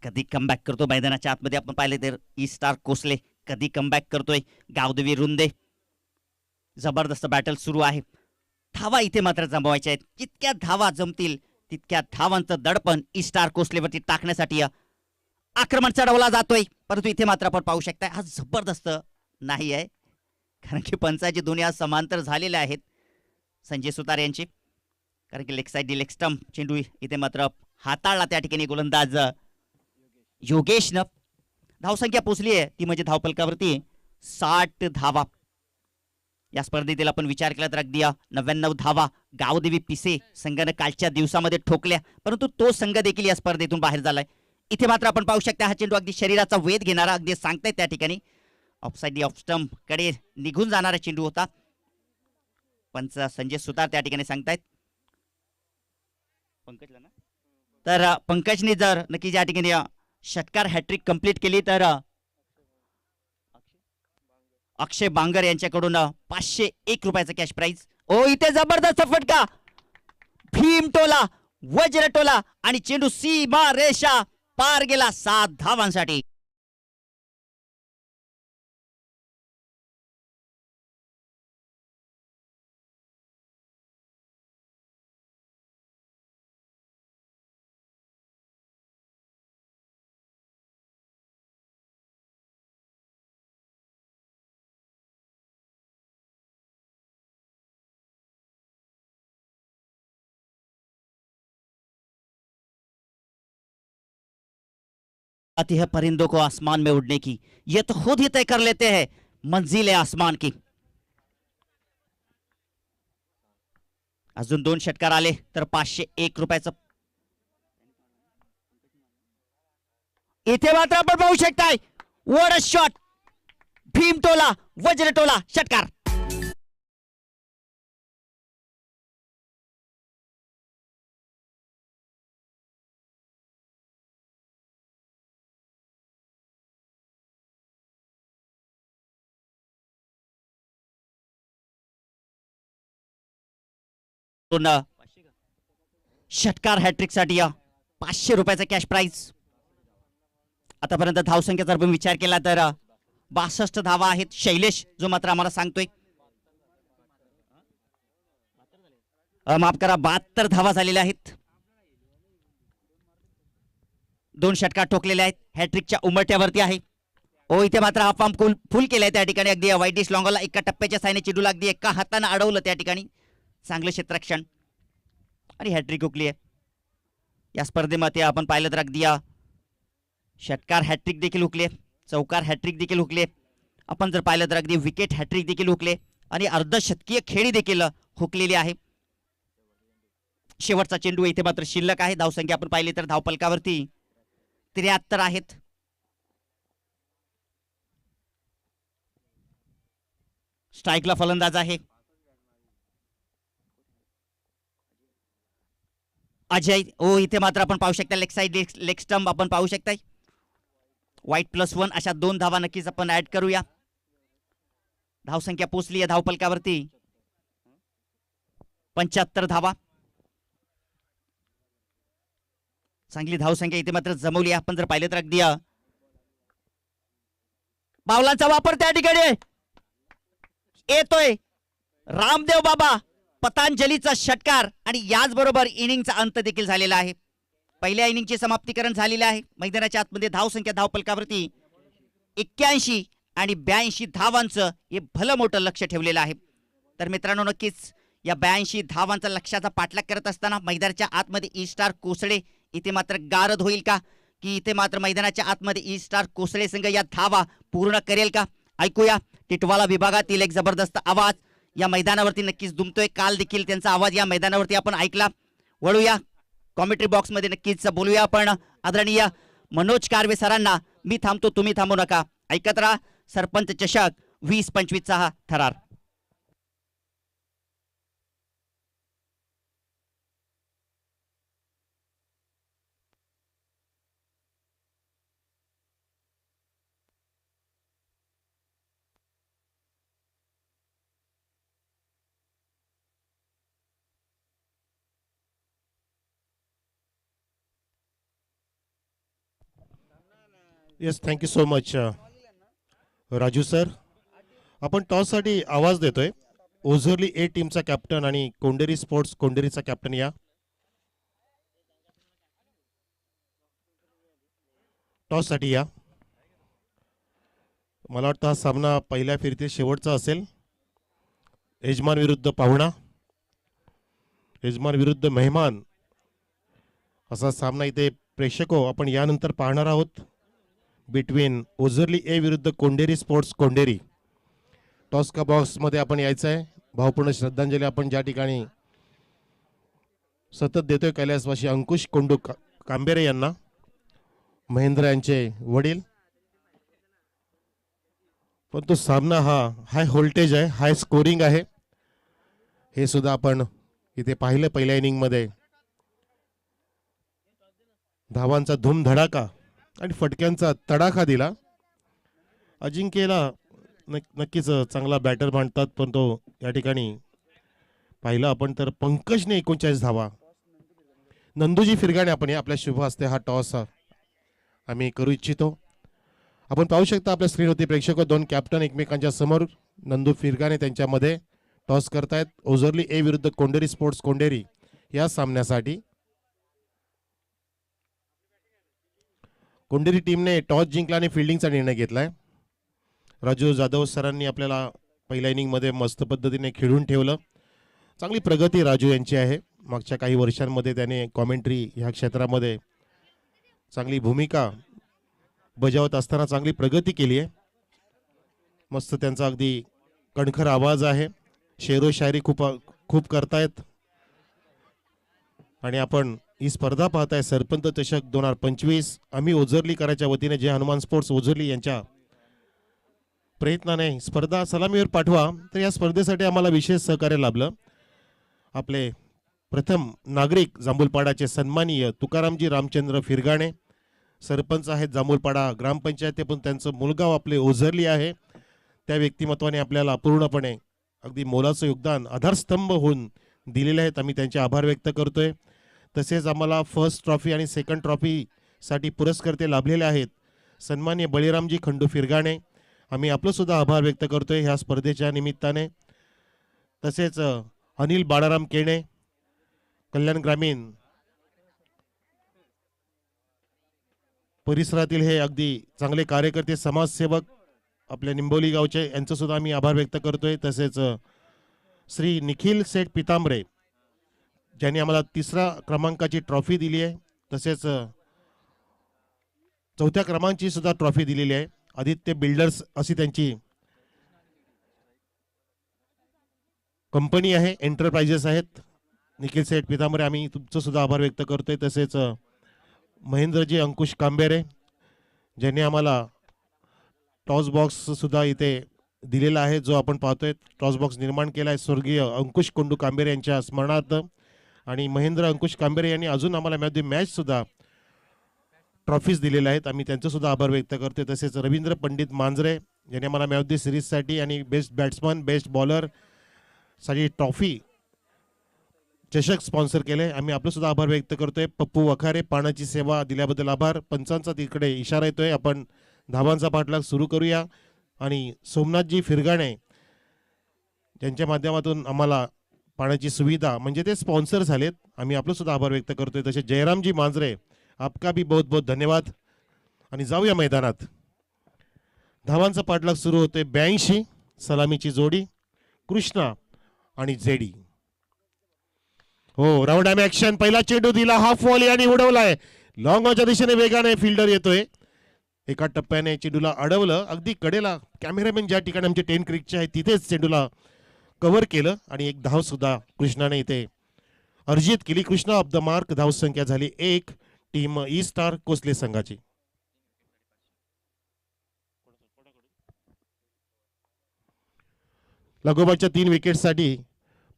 कधी कमबॅक करतो मैदानाच्या आतमध्ये आपण पाहिले तर ई स्टार कोसले कधी कमबॅक करतोय. गावदेवी रुंदे जबरदस्त बॅटल सुरू आहे. धावा इथे मात्र जमवायच्या आहेत. जितक्या धावा जमतील तितक्या धावांचं दडपण ई स्टार कोसलेवरती टाकण्यासाठी आक्रमण चढवला जातोय. परंतु इथे मात्र आपण पाहू शकता हा जबरदस्त नाही आहे, कारण की पंचाची दुनिया समांतर झालेल्या आहेत संजय सुतार यांची. कारण की लेग साईड लेग स्टंप चेंडू इथे मात्र हाताळला त्या ठिकाणी गोलंदाज योगेशनं. धावसंख्या पोचली आहे ती म्हणजे धावफलकावरती 60 धावा. या स्पर्धेतील आपण विचार केला तर अगदी 99 धावा गावदेवी पिसे संघानं कालच्या दिवसामध्ये ठोकल्या, परंतु तो संघ देखील या स्पर्धेतून बाहेर झालाय. इथे मात्र आपण पाहू शकता हा चेंडू अगदी शरीराचा वेध घेणारा अगदी सांगतायत त्या ठिकाणी ऑफसाइड ऑफ स्टंप कडे निघून जाणारा चेंडू होता. पंच संजय सुतार त्या ठिकाणी सांगतायत पंकजला ना. तर पंकजने जर नक्की या ठिकाणी षटकार हॅट्रिक कंप्लीट केली तर अक्षय बांगर यांच्याकडून 501 रुपयाचा कॅश प्राइज. ओ इथे जबरदस्त फटका, भीम टोला, वज्र टोला आणि चेंडू सीमा रेषा पार गेला 7 धावांसाठी. आती है परिंदों को आसमान में उड़ने की, ये तो खुद ही तय कर लेते हैं मंजिल आसमान की. अजून 2 षटकार आले तर 501 रुपयाचं. इथे मात्र आपण पाहू शकताय वॉट अ शॉट, भीम टोला, वज्र टोला, षटकार. षटकार हॅट्रिक साठी 500 रुपयाचा कॅश प्राइज. आतापर्यंत धावसंख्येचा आपण विचार केला तर 62 धावा आहेत. शैलेश जो मात्र आम्हाला सांगतोय माफ करा 72 धावा झालेल्या आहेत. 2 षटकार ठोकलेले आहेत. हॅट्रिकच्या उमरट्यावरती आहे. ओ इथे मात्र हा फॉर्म फुल केलाय त्या ठिकाणी अगदी वाईटिश लॉंगला एका टप्प्याच्या सायने चेंडूला अगदी एका हाताने अडवलं त्या ठिकाणी. चांगलं क्षेत्ररक्षण आणि हॅट्रिक हुकली आहे. या स्पर्धेमध्ये आपण पाहिलं तर अगदी षटकार हॅट्रिक देखील हुकले, चौकार हॅट्रिक देखील हुकले. आपण जर पाहिलं तर अगदी विकेट हॅट्रिक देखील हुकले आणि अर्धशतकीय खेळी देखील हुकलेली आहे. शेवटचा चेंडू इथे मात्र शिल्लक आहे. धावसंख्या आपण पाहिली तर धावफलकावरती 73 आहेत. स्ट्राईकला फलंदाज आहे अजय. ओ इथे मात्र आपण पाहू शकता लेग साइड लेग स्टंप आपण पाहू शकता. वाईट +1 अशा 2 धावा नक्कीच आपण ऍड करूया. धावसंख्या पोचली आहे धावफलकावरती 75 धावा. चांगली धावसंख्या इथे मात्र जमवली. आपण जर पाहिलं तर अगदी पावलांचा वापर त्या ठिकाणी येतोय रामदेव बाबा पतंजलीचा षटकार आणि याचबरोबर इनिंगचा अंत देखील झालेला आहे. पहिल्या इनिंगचे समाप्तीकरण झालेले आहे. मैदानाच्या आतमध्ये धावसंख्या धावपलकावरती 81 आणि 82 धावांचं हे भलं मोठं लक्ष ठेवलेलं आहे. तर मित्रांनो नक्कीच या 82 धावांचा लक्ष्याचा पाठलाग करत असताना मैदानाच्या आतमध्ये ई स्टार कोसळे इथे मात्र गारद होईल का, की इथे मात्र मैदानाच्या आतमध्ये ई स्टार कोसळे संघ या धावा पूर्ण करेल का? ऐकूया टिटवाला विभागातील एक जबरदस्त आवाज या मैदानावरती नक्कीच दुमतोय. काल देखील त्यांचा आवाज या मैदानावरती आपण ऐकला. वळूया कॉमेंट्री बॉक्स मध्ये नक्कीच बोलूया आपण आदरणीय मनोज कारवे सरांना. मी थांबतो तुम्ही थांबू नका. ऐकत राहा सरपंच चषक 20-25 हा थरार. Yes thank you so much Raju sir. आपण टॉससाठी आवाज देतोय. ओझरली ए टीमचा कॅप्टन आणि कोंडेरी स्पोर्ट्स कोंडेरीचा कॅप्टन या. टॉससाठी या. मला वाटतं हा सामना पहिल्या फेरीतील शेवटचा असेल. यजमान विरुद्ध पाहुणा, यजमान विरुद्ध मेहमान असा सामना इथे प्रेक्षको आपण यानंतर पाहणार आहोत. बिटवीन ओझरली ए विरुद्ध कोंडेरी स्पोर्ट्स कोंडेरी. टॉस का बॉक्समध्ये आपण यायचं आहे. भावपूर्ण श्रद्धांजली आपण ज्या ठिकाणी सतत देतोय कैलासवासी अंकुश कोंडू कांबेरे यांना, महेंद्र यांचे वडील. पण तो सामना हा हाय व्होल्टेज आहे, हाय स्कोरिंग आहे. हे सुद्धा आपण इथे पाहिलं. पहिल्या इनिंगमध्ये धावांचा धूमधडाका आणि फटक्यांचा तडाखा दिला. अजिंक्यला नक्कीच चांगला बॅटर मानतात, पण तो या ठिकाणी पाहिलं आपण तर पंकजने 39 धावा. नंदूजी फिरगाणे आपण आपल्या शुभ हस्ते हा टॉस आम्ही करू इच्छितो. आपण पाहू शकता आपल्या स्क्रीनवरती प्रेक्षक दोन कॅप्टन एकमेकांच्या समोर. नंदू फिरगाणे त्यांच्यामध्ये टॉस करतायत ओझरली ए विरुद्ध कोंडेरी स्पोर्ट्स कोंडेरी या सामन्यासाठी. कोंडेरी टीमने टॉस जिंकला आणि फिल्डिंगचा निर्णय घेतलाय. राजू जाधव सरांनी आपल्याला पहिल्या इनिंगमध्ये मस्त पद्धतीने खेळून ठेवलं. चांगली प्रगती राजू यांची आहे. मागच्या काही वर्षांमध्ये त्याने कॉमेंट्री ह्या क्षेत्रामध्ये चांगली भूमिका बजावत असताना चांगली प्रगती केली आहे. मस्त त्यांचा अगदी कणखर आवाज आहे. शेरो शायरी खूप करतायत. आणि आपण ही स्पर्धा पाहताय सरपंच चषक 2025. आम्ही ओझरलीकरांच्या वतीने जे हनुमान स्पोर्ट्स ओझरली यांच्या प्रयत्नाने स्पर्धा सलामीवर पाठवा, तर या स्पर्धेसाठी आम्हाला विशेष सहकार्य लाभलं. आपले प्रथम नागरिक जांभूलपाडाचे सन्माननीय तुकारामजी रामचंद्र फिरगाणे सरपंच आहेत जांभूलपाडा ग्रामपंचायत, पण त्यांचं मूलगाव आपले ओझरली आहे. त्या व्यक्तिमत्वाने आपल्याला पूर्णपणे अगदी मोलाचं योगदान आधारस्तंभ होऊन दिलेले आहेत. आम्ही त्यांचे आभार व्यक्त करतोय. तसेच आम्हाला फर्स्ट ट्रॉफी आणि सेकंड ट्रॉफीसाठी पुरस्कर्ते लाभलेले आहेत सन्माननीय बळीरामजी खंडू फिरगाणे. आम्ही आपलं सुद्धा आभार व्यक्त करतोय ह्या स्पर्धेच्या निमित्ताने. तसेच अनिल बाळाराम केणे कल्याण ग्रामीण परिसरातील हे अगदी चांगले कार्यकर्ते समाजसेवक आपल्या निंबोली गावचे, यांचं सुद्धा आम्ही आभार व्यक्त करतोय. तसेच श्री निखिल सेठ पितांबरे ज्यांनी आम्हाला 3रा क्रमांकाची ट्रॉफी दिली आहे. तसेच 4थ्या क्रमांकाची सुद्धा ट्रॉफी दिलेली आहे. आदित्य बिल्डर्स अशी त्यांची कंपनी आहे, एंटरप्राइजेस आहेत. निखिल सेठ पितांबरे आम्ही तुमचं सुद्धा आभार व्यक्त करतोय. तसेच महेंद्रजी अंकुश कांबेरे ज्यांनी आम्हाला टॉस बॉक्स सुद्धा इथे दिलेला आहे, जो आपण पाहतोय. टॉस बॉक्स निर्माण केला आहे स्वर्गीय अंकुश कोंडू कांबेरे यांच्या स्मरणार्थ. आणि महेंद्र अंकुश कांबेरे यांनी अजून आम्हाला मॅच सुद्धा ट्रॉफीज दिलेल्या आहेत. आम्ही त्यांचं सुद्धा आभार व्यक्त करतोय. तसेच रवींद्र पंडित मांजरे यांनी आम्हाला मॅच ऑफ द सिरीजसाठी आणि बेस्ट बॅट्समन बेस्ट बॉलर साठी ट्रॉफी चषक स्पॉन्सर केले. आम्ही आपलं सुद्धा आभार व्यक्त करतोय. पप्पू वखारे पाण्याची सेवा दिल्याबद्दल आभार. पंचांचा तिकडे इशारा येतोय. आपण धावांचा पाठलाग सुरू करूया. आणि सोमनाथजी फिरगाणे ज्यांच्या माध्यमातून आम्हाला पाण्याची सुविधा म्हणजे ते स्पॉन्सर झालेत, आम्ही आपलं सुद्धा आभार व्यक्त करतोय. तसे जयरामजी मांजरे आपका भी बहुत बहुत धन्यवाद. आणि जाऊया मैदानात. धावांचा पाठलाग सुरू होते. 82 सलामीची जोडी कृष्णा आणि जेडी. हो, राऊंड टाइम ऍक्शन. पहिला चेंडू दिला, हाफ वॉली आणि उडवलाय लॉंग ऑनच्या दिशेने. वेगाने फिल्डर येतोय, एका टप्प्याने चेंडूला अडवलं अगदी कडेला. कॅमेरामॅन ज्या ठिकाणी आमचे 10 क्रिकचे आहे तिथेच चेंडूला कव्हर केलं आणि एक धाव सुद्धा कृष्णाने इथे अर्जित केली. Krishna of the mark. धाव संख्या झाली 1 टीम ई स्टार कोसले संघाची. लागोपाठच्या 3 विकेटसाठी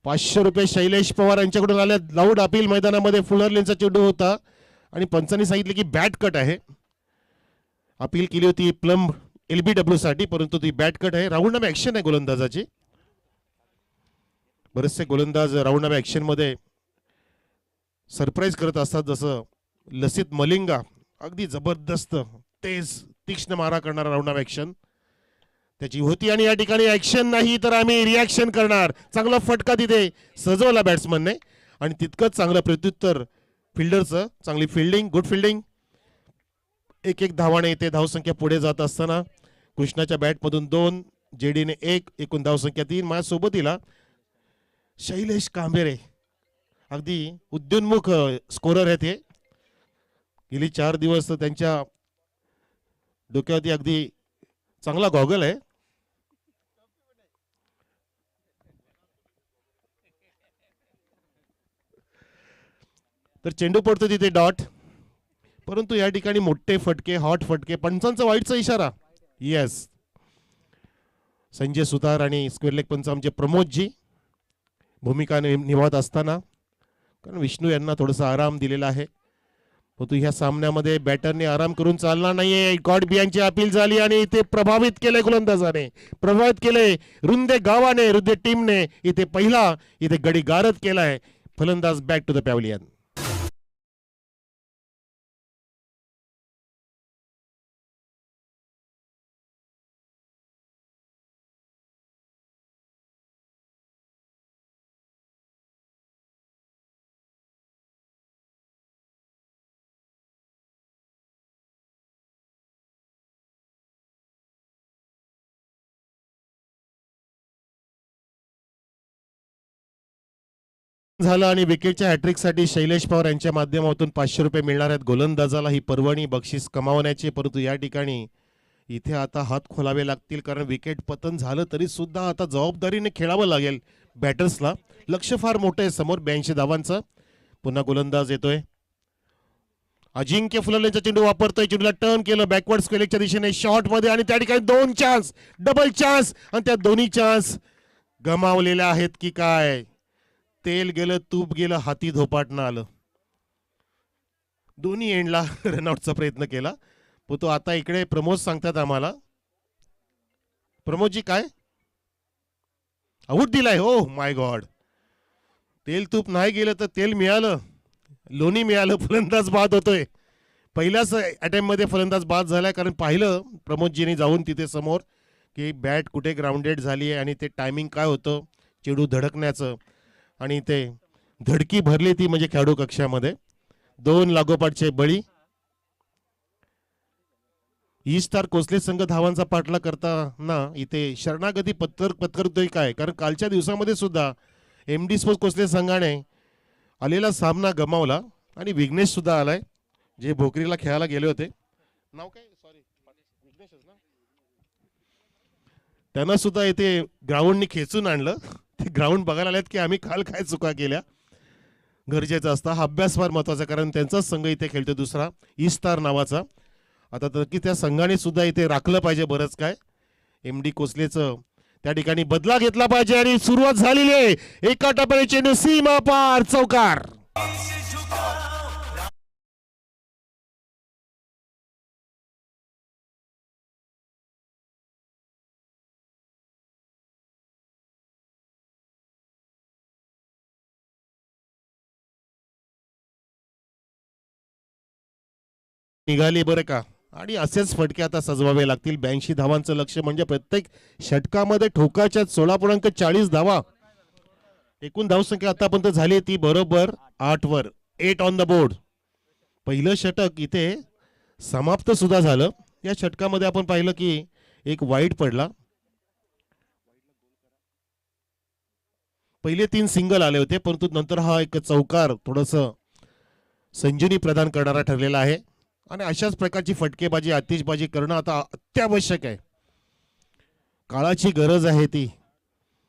500 रुपये शैलेश पवार यांच्याकडून आले. लाऊड अपील मैदानामध्ये. फुलर लेनचा चेंडू होता आणि पंचांनी सांगितले की बॅट कट आहे. अपील केली होती प्लम LBW साठी, परंतु ती बॅट कट आहे. राऊंड नंबर ऍक्शन आहे गोलंदाजाची. बरेचसे गोलंदाज राऊंड नंबर ऍक्शन मध्ये सरप्राईज करत असतात, जसं लसित मलिंगा अगदी जबरदस्त तेज तीक्ष्ण मारा करणारा राऊंड नंबर ऍक्शन त्याची होती. आणि या ठिकाणी ऍक्शन नाही तर आम्ही रिॲक्शन करणार. चांगला फटका तिथे सजवला बॅट्समनने आणि तितकंच चांगलं प्रत्युत्तर फिल्डरचं. चांगली फिल्डिंग, गुड फिल्डिंग. एक धावाने इथे धावसंख्या पुढे जात असताना कृष्णाच्या बॅटमधून 2, जेडीने 1, एकूण धावसंख्या 3. माझ्या सोबतीला शैलेश कांबेरे अगदी उद्योन्मुख स्कोरर आहेत. हे गेली 4 दिवस त्यांच्या डोक्यावरती अगदी चांगला गॉगल आहे. तर चेंडू पडतो तिथे डॉट, परंतु या ठिकाणी मोठे फटके, हॉट फटके, पंचांचा वाईटचा इशारा. येस, संजय सुतार आणि स्क्वेअर लेग पंच आमचे प्रमोदजी भूमिका निभावत असताना, कारण विष्णू यांना थोडासा आराम दिलेला आहे. परंतु ह्या सामन्यामध्ये बॅटरने आराम करून चालणार नाहीये. गॉड बियांची अपील झाली आणि इथे प्रभावित केले गोलंदाजाने, प्रभावित केले रुंदे गावाने, रुंदे टीमने. इथे पहिला इथे गडी गारद केलाय. फलंदाज बॅक टू द पॅव्हलियन. झालं आणि विकेटच्या हॅट्रिक साठी शैलेश पवार यांच्या माध्यमातून 500 रुपये मिळणार आहेत गोलंदाजाला. ही पर्वणी बक्षीस कमावण्याची. परंतु या ठिकाणी इथे आता हात खोलावे लागतील, कारण विकेट पतन झालं तरी सुद्धा आता जबाबदारीने खेळावं लागेल बॅटर्सला. लक्ष फार मोठं आहे समोर 82 धावांचं. पुन्हा गोलंदाज येतोय अजिंक्य फुललेचा चेंडू वापरतोय. चेंडूला टर्न केलं बॅकवर्ड स्क्वेअरच्या दिशेने शॉर्ट मध्ये आणि त्या ठिकाणी 2 चान्स, डबल चान्स आणि त्या दोन्ही चान्स गमावलेल्या आहेत की काय. तेल गेलं, तूप गेलं, हाती धोपाटणं आलं. दोन्ही एंडला रनआउटचा प्रयत्न केला. तो आता इकडे प्रमोद सांगतात आम्हाला. प्रमोदजी काय आऊट दिलाय. हो माय गॉड, तेल तूप नाही गेलं तर तेल मिळालं, लोणी मिळालं. फलंदाज बाद होतोय. पहिल्याच अटेम्प्ट मध्ये फलंदाज बाद झालाय, कारण पाहिलं प्रमोदजीने जाऊन तिथे समोर की बॅट कुठे ग्राउंडेड झाली आहे आणि ते टायमिंग काय होतं चेंडू धडकण्याचं, आणि ते धडकी भरली ती म्हणजे खेळाडू कक्षामध्ये. 2 लागोपाठचे बळी. ई स्टार कोसले संघ धावांचा पाठला करताना इथे शरणागती पत्करतोय काय, कारण कालच्या दिवसामध्ये सुद्धा MD स्पोर्ट्स कोसले संघाने आलेला सामना गमावला आणि विघ्नेश सुद्धा आलाय, जे भोकरीला खेळायला गेले होते. नाव काय, सॉरी विघ्नेशच ना. त्यांना सुद्धा इथे ग्राउंडनी खेचून आणलं. ते ग्राउंड बघायला आलेत की आम्ही काल काय चुका केल्या. गरजेचं असतं हा अभ्यास फार महत्वाचा, कारण त्यांचाच संघ इथे खेळतो दुसरा ई स्टार नावाचा. आता तर की त्या संघाने सुद्धा इथे राखलं पाहिजे बरंच काय. MD कोसलेचं त्या ठिकाणी बदला घेतला पाहिजे आणि सुरुवात झालेली आहे. एका टप्प्याने चेंडू सीमा पार, चौकार. निघाली बरं का. आणि असेच फटके आता सजवावे लागतील. 82 धावांचं लक्ष म्हणजे प्रत्येक षटकामध्ये ठोकाच्या 16.40 धावा. एकूण धावसंख्या आतापर्यंत झाली ती बरोबर 8 वर. 8 ऑन द बोर्ड. पहिलं षटक इथे समाप्त सुद्धा झालं. या षटकामध्ये आपण पाहिलं की एक वाईड पडला. पहिले 3 सिंगल आले होते, परंतु नंतर हा एक चौकार थोडस संजीवनी प्रदान करणारा ठरलेला आहे. आणि अशाच प्रकारची फटकेबाजी आतिषबाजी करणं आता अत्यावश्यक आहे. काळाची गरज आहे ती.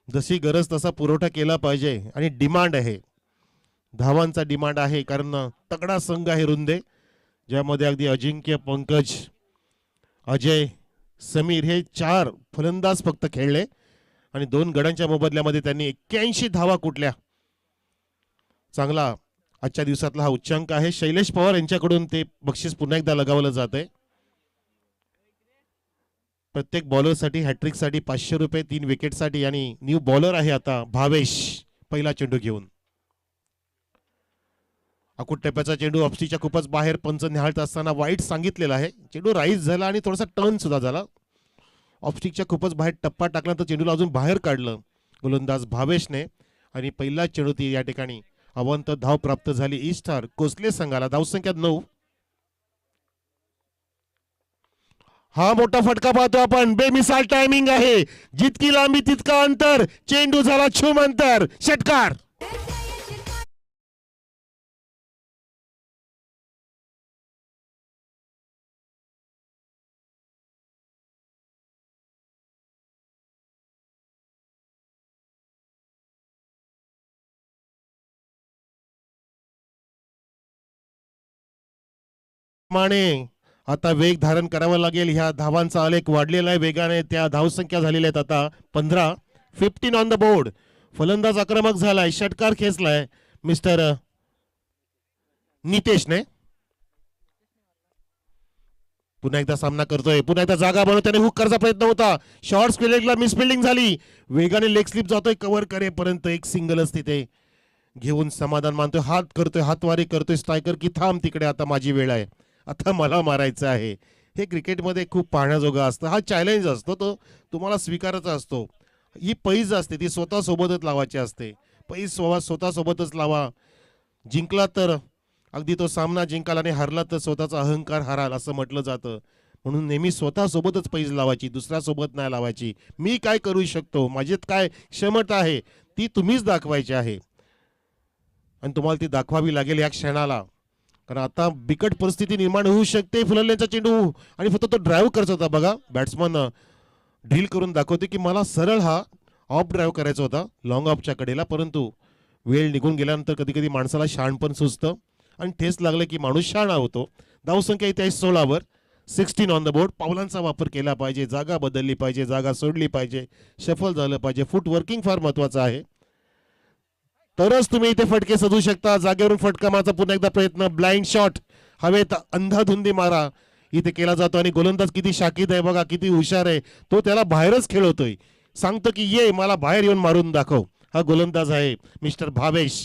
जशी गरज तसा पुरवठा केला पाहिजे. आणि डिमांड आहे, धावांचा डिमांड आहे, कारण तगडा संघ आहे रुंदे, ज्यामध्ये अगदी अजिंक्य, पंकज, अजय, समीर हे 4 फलंदाज फक्त खेळले आणि 2 गडांच्या मोबदल्यामध्ये त्यांनी 81 धावा कुठल्या. चांगला आजच्या दिवसातला हा उच्चांक आहे. शैलेश पवार यांच्याकडून ते बक्षीस पुन्हा एकदा लगावलं जात आहे. प्रत्येक बॉलरसाठी हॅट्रिकसाठी 500 रुपये, 3 विकेटसाठी. आणि न्यू बॉलर आहे आता भावेश, पहिला चेंडू घेऊन. अकुट टप्प्याचा चेंडू ऑफस्टिकच्या खूपच बाहेर. पंच निहाळत असताना वाईट सांगितलेला आहे. चेंडू राईज झाला आणि थोडासा टर्न सुद्धा झाला. ऑफस्टिकच्या खूपच बाहेर टप्पा टाकला तर चेंडूला अजून बाहेर काढलं गोलंदाज भावेशने. आणि पहिला चेंडू ती या ठिकाणी अवंत धाव प्राप्त झाली ई स्टार कोसले संघाला. धावसंख्या 9. हा मोठा फटका पाहतो आपण. बेमिसाल टायमिंग आहे. जितकी लांबी तितका अंतर. चेंडू झाला छुम अंतर. षटकार. माने आता वेग धारण करावा लागेल. ह्या धावांचा आलेख वाढलेला आहे वेगाने. त्या धावसंख्या झालेल्या आहेत आता 15. 15 ऑन द बोर्ड. फलंदाज आक्रमक झालाय. षटकार खेचलाय मिस्टर नितेशने. पुन्हा एकदा सामना करतोय. पुन्हा एकदा जागा बनवताना हुक करायचा प्रयत्न होता. शॉर्ट स्पिलेटला मिसफिल्डिंग झाली. वेगाने लेग स्लिप जातोय कव्हर करेपर्यंत. एक सिंगलच तिथे घेऊन समाधान मानतोय. हात करतोय, हातवारी करतोय स्ट्रायकर की थांब तिकडे, आता माझी वेळ आहे, आता मला मारायचं आहे. हे क्रिकेटमध्ये खूप पाहण्याजोगं असतं. हा चॅलेंज असतो, तो तुम्हाला स्वीकारायचा असतो. ही पैज असते ती स्वतः सोबतच लावायची असते. पैज स्वतः सोबतच लावा. जिंकला तर अगदी तो सामना जिंकाल आणि हरला तर स्वतःचा अहंकार हराल असं म्हटलं जातं. म्हणून नेहमी स्वतः सोबतच पैज लावायची, दुसऱ्या सोबत नाही लावायची. मी काय करू शकतो, माझ्यात काय क्षमता आहे ती तुम्हीच दाखवायची आहे. आणि तुम्हाला ती दाखवावी लागेल या क्षणाला. कारण आता बिकट परिस्थिती निर्माण होऊ शकते. फुलरलेनचा चेंडू आणि फक्त तो ड्राईव्ह करत होता बघा. बॅट्समन ड्रिल करून दाखवते की मला सरळ हा ऑफ ड्राईव्ह करायचा होता लॉंग ऑफच्या कडेला, परंतु वेळ निघून गेल्यानंतर कधी कधी माणसाला शहाणपण सुचतं आणि ठेस लागलं की माणूस शहाणा होतो. धावसंख्या इथे आहे 16 वर. 16 ऑन द बोर्ड. पावलांचा वापर केला पाहिजे, जागा बदलली पाहिजे, जागा सोडली पाहिजे, शफल झालं पाहिजे. फूट वर्किंग फार महत्वाचं आहे, तरच तुम्ही इथे फटके सजू शकता. जागेवरून फटका मारायचा पुन्हा एकदा प्रयत्न. ब्लाइंड शॉट हवेत अंधाधुंदी मारा इथे केला जातो. आणि गोलंदाज किती शाकीद आहे बघा, किती हुशार आहे. तो त्याला बाहेरच खेळवतोय, सांगतो की ये मला बाहेर येऊन मारून दाखव. हा गोलंदाज आहे मिस्टर भावेश.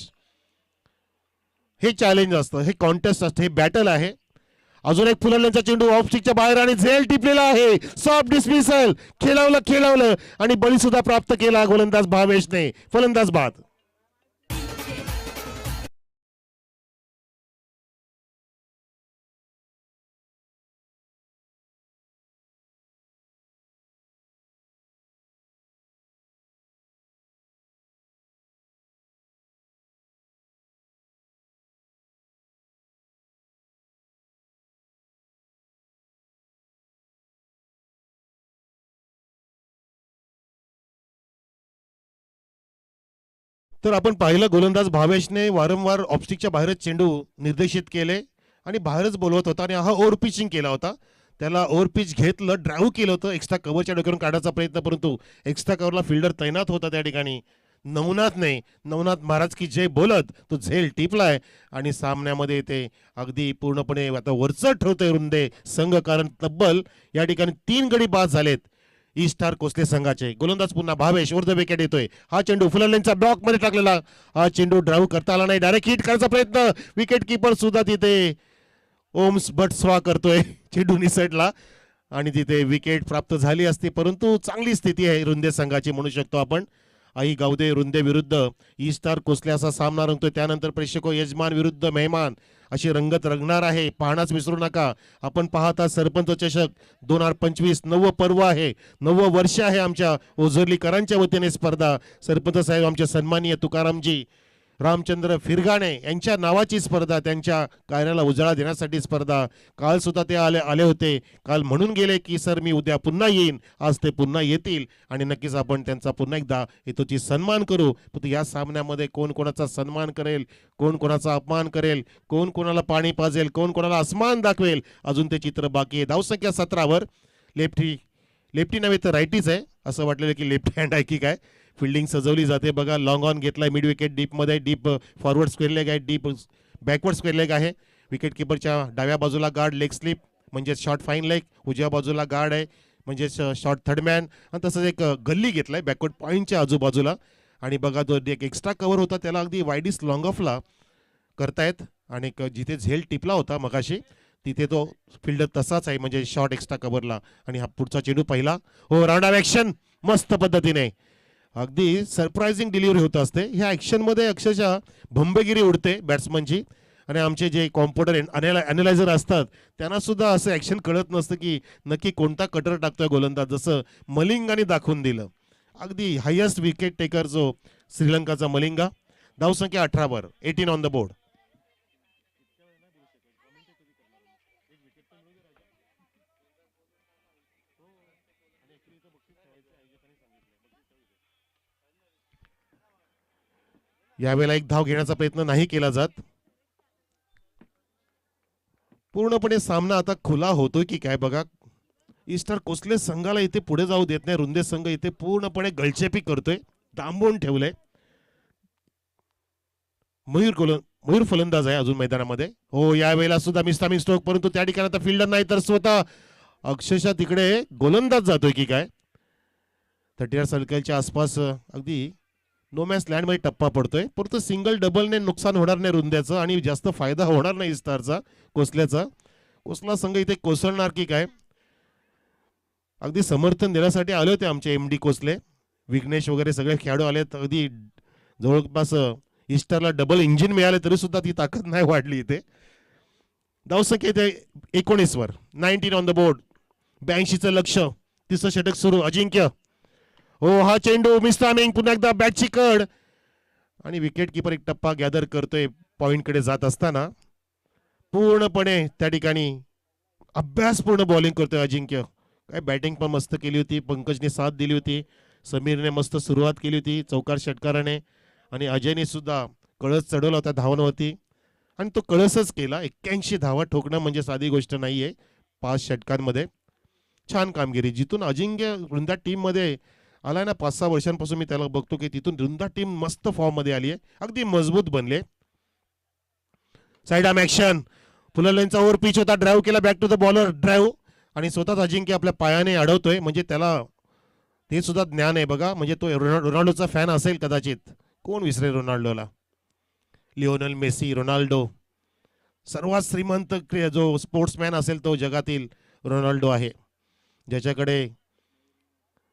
हे चॅलेंज असतं, हे कॉन्टेस्ट असतं, हे बॅटल आहे. अजून एक फुलरलेनचा चेंडू ऑफ स्टिकच्या बाहेर आणि झेल टिपलेला आहे. Soft dismissal. खेळवलं आणि बळी सुद्धा प्राप्त केला गोलंदाज भावेशने. फलंदाज बाद. तर आपण पाहिलं गोलंदाज भावेशने वारंवार ऑफस्टिकच्या बाहेरच चेंडू निर्देशित केले आणि बाहेरच बोलवत होता. आणि हा ओव्हर पिचिंग केला होता. त्याला ओव्हर पिच घेतलं, ड्राईव्ह केलं होतं. एक्स्ट्रा कव्हरच्या डोक्यावरून काढायचा प्रयत्न, परंतु एक्स्ट्रा कव्हरला फिल्डर तैनात होता त्या ठिकाणी. नवनाथ महाराज की जय बोलत तो झेल टिपलाय आणि सामन्यामध्ये ते अगदी पूर्णपणे आता वरचढ ठेवतोय रुंदे संघ. कारण तब्बल या ठिकाणी 3 गडी बाद झालेत ई स्टार कोसले संघाचे. गोलंदाज पुन्हा भावेश वर द विकेट येतोय. हा चेंडू फुलरलेनच्या ब्लॉक मध्ये टाकलेला. हा चेंडू ड्राईव्ह करता आला नाही. डायरेक्ट हिट करायचा प्रयत्न. विकेट किपर सुद्धा तिथे ओम्स बटस्वा करतोय चेंडू निसटला आणि तिथे विकेट प्राप्त झाली असती, परंतु चांगली स्थिती आहे रुंदे संघाची म्हणू शकतो आपण. आई गावदे रुंदे विरुद्ध ई स्टार कोसले असा सामना रंगतोय. त्यानंतर प्रेक्षको यजमान विरुद्ध मेहमान अशी रंगत रंगणार आहे. पाहण्यास विसरू नका. आपण पाहता सरपंच चषक 2025 नवं पर्व आहे, नवं वर्ष आहे. आमच्या ओझरलीकरांच्या वतीने स्पर्धा. सरपंच साहेब आमचे सन्माननीय तुकारामजी रामचंद्र फिरगाणे यांच्या नावाची स्पर्धा, त्यांच्या कार्याला उजाळा देण्यासाठी स्पर्धा. काल सुद्धा ते आले होते. काल म्हणून गेले की सर मी उद्या पुन्हा येईन. आज ते पुन्हा येतील आणि नक्कीच आपण त्यांचा पुन्हा एकदा हेतूची सन्मान करू. पण या सामन्यामध्ये कोण कोणाचा सन्मान करेल, कोण कोणाचा अपमान करेल, कोण कोणाला पाणी पाजेल, कोण कोणाला आसमान दाखवेल, अजून ते चित्र बाकी आहे. धावसंख्या 17 लेफ्टी नव्हे तर रायटीच आहे. असं वाटलेलं की लेफ्ट हँड आहे की काय. फिल्डिंग सजवली जाते बघा. लॉंग ऑन घेतलाय मिड विकेट डीपमध्ये. डीप फॉरवर्ड स्क्वेअर लेग आहे, डीप बॅकवर्ड स्क्वेअर लेग आहे. विकेट किपरच्या डाव्या बाजूला गार्ड लेग स्लिप म्हणजे शॉर्ट फाईन लेग, उजव्या बाजूला गार्ड आहे म्हणजे शॉर्ट थर्ड मॅन. आणि तसंच एक गल्ली घेतलाय बॅकवर्ड पॉईंटच्या आजूबाजूला. आणि बघा तो एक एक्स्ट्रा कव्हर होता त्याला अगदी वाईडिस लॉंग ऑफला करतायत. आणि जिथे झेल टिपला होता मगाशी तिथे तो फिल्डर तसाच आहे म्हणजे शॉर्ट एक्स्ट्रा कव्हरला. आणि हा पुढचा चेंडू पहिला हो राऊंड ऑफ ॲक्शन मस्त पद्धतीने अगदी सरप्राइझिंग डिलिव्हरी होत असते. ह्या ॲक्शनमध्ये अक्षरशः भंबेगिरी उडते बॅट्समनची. आणि आमचे जे कॉम्प्युटर ॲनालायझर असतात त्यांना सुद्धा असं ॲक्शन कळत नसतं की नक्की कोणता कटर टाकतोय गोलंदाज, जसं मलिंगाने दाखवून दिलं. अगदी हायेस्ट विकेट टेकर जो श्रीलंकाचा मलिंगा. धावसंख्या 18 18 ऑन द बोर्ड. यावेळेला एक धाव घेण्याचा प्रयत्न नाही केला जात. पूर्णपणे सामना आता खुला होतोय की काय बघा. ईस्टर कोसले संघाला इथे पुढे जाऊ देत नाही. रुंदे संघ इथे पूर्णपणे गळचेपी करतोय, डांबून ठेवलंय. मयूर फलंदाज आहे अजून मैदानामध्ये. हो यावेळेला सुद्धा मिस्टामिन स्ट्रोक, परंतु त्या ठिकाणी आता फिल्डर नाही तर स्वतः अक्षरशः तिकडे गोलंदाज जातोय की काय. 30 सर्कलच्या आसपास अगदी नो मॅच लँडमध्ये टप्पा पडतोय. परंतु सिंगल डबलने नुकसान होणार नाही रुंद्याचं आणि जास्त फायदा होणार नाही इस्तारचा कोसल्याचा. कोसला संघ इथे कोसळणार की काय. अगदी समर्थन देण्यासाठी आले होते आमचे MD कोसले, विघ्नेश वगैरे सगळे खेळाडू आलेत. अगदी जवळपास इस्टरला डबल इंजिन मिळाले तरी सुद्धा ती ताकद नाही वाढली इथे. धावसंख्या इथे 19 19 ऑन द बोर्ड. 82चं लक्ष. तिसरं षटक सुरू. अजिंक्य हो हा चेंडू मिस्टामिंग पुन्हा एकदा बॅटची कड आणि विकेट किपर एक टप्पा गॅदर करतोय पॉइंटकडे जात असताना. पूर्णपणे त्या ठिकाणी अभ्यासपूर्ण बॉलिंग करतोय अजिंक्य. काय बॅटिंग पण मस्त केली होती. पंकजने साथ दिली होती. समीरने मस्त सुरुवात केली होती चौकार षटकाराने. आणि अजयने सुद्धा कळस चढवला होता धावांवरती आणि तो कळसच केला. 81 धावा ठोकणं म्हणजे साधी गोष्ट नाहीये 5 षटकांमध्ये. छान कामगिरी. जिथून अजिंक्य रुंदा टीममध्ये आलाय ना 5-6 वर्षांपासून मी त्याला बघतो की तिथून रुंदा टीम मस्त फॉर्म मध्ये आली आहे, अगदी मजबूत बनले. Side arm action. फुलरलाईनचा ओव्हर पिच होता, ड्राईव्ह केला back to the bowler drive आणि स्वतःच अजिंक्य आपल्या पायाने अडवतोय. म्हणजे त्याला ते सुद्धा ज्ञान आहे बघा. म्हणजे तो रोनाल्डोचा फॅन असेल कदाचित. कोण विसरेल रोनाल्डोला. लिओनल मेसी, रोनाल्डो सर्वात श्रीमंत जो स्पोर्ट्समॅन असेल तो जगातील रोनाल्डो आहे, ज्याच्याकडे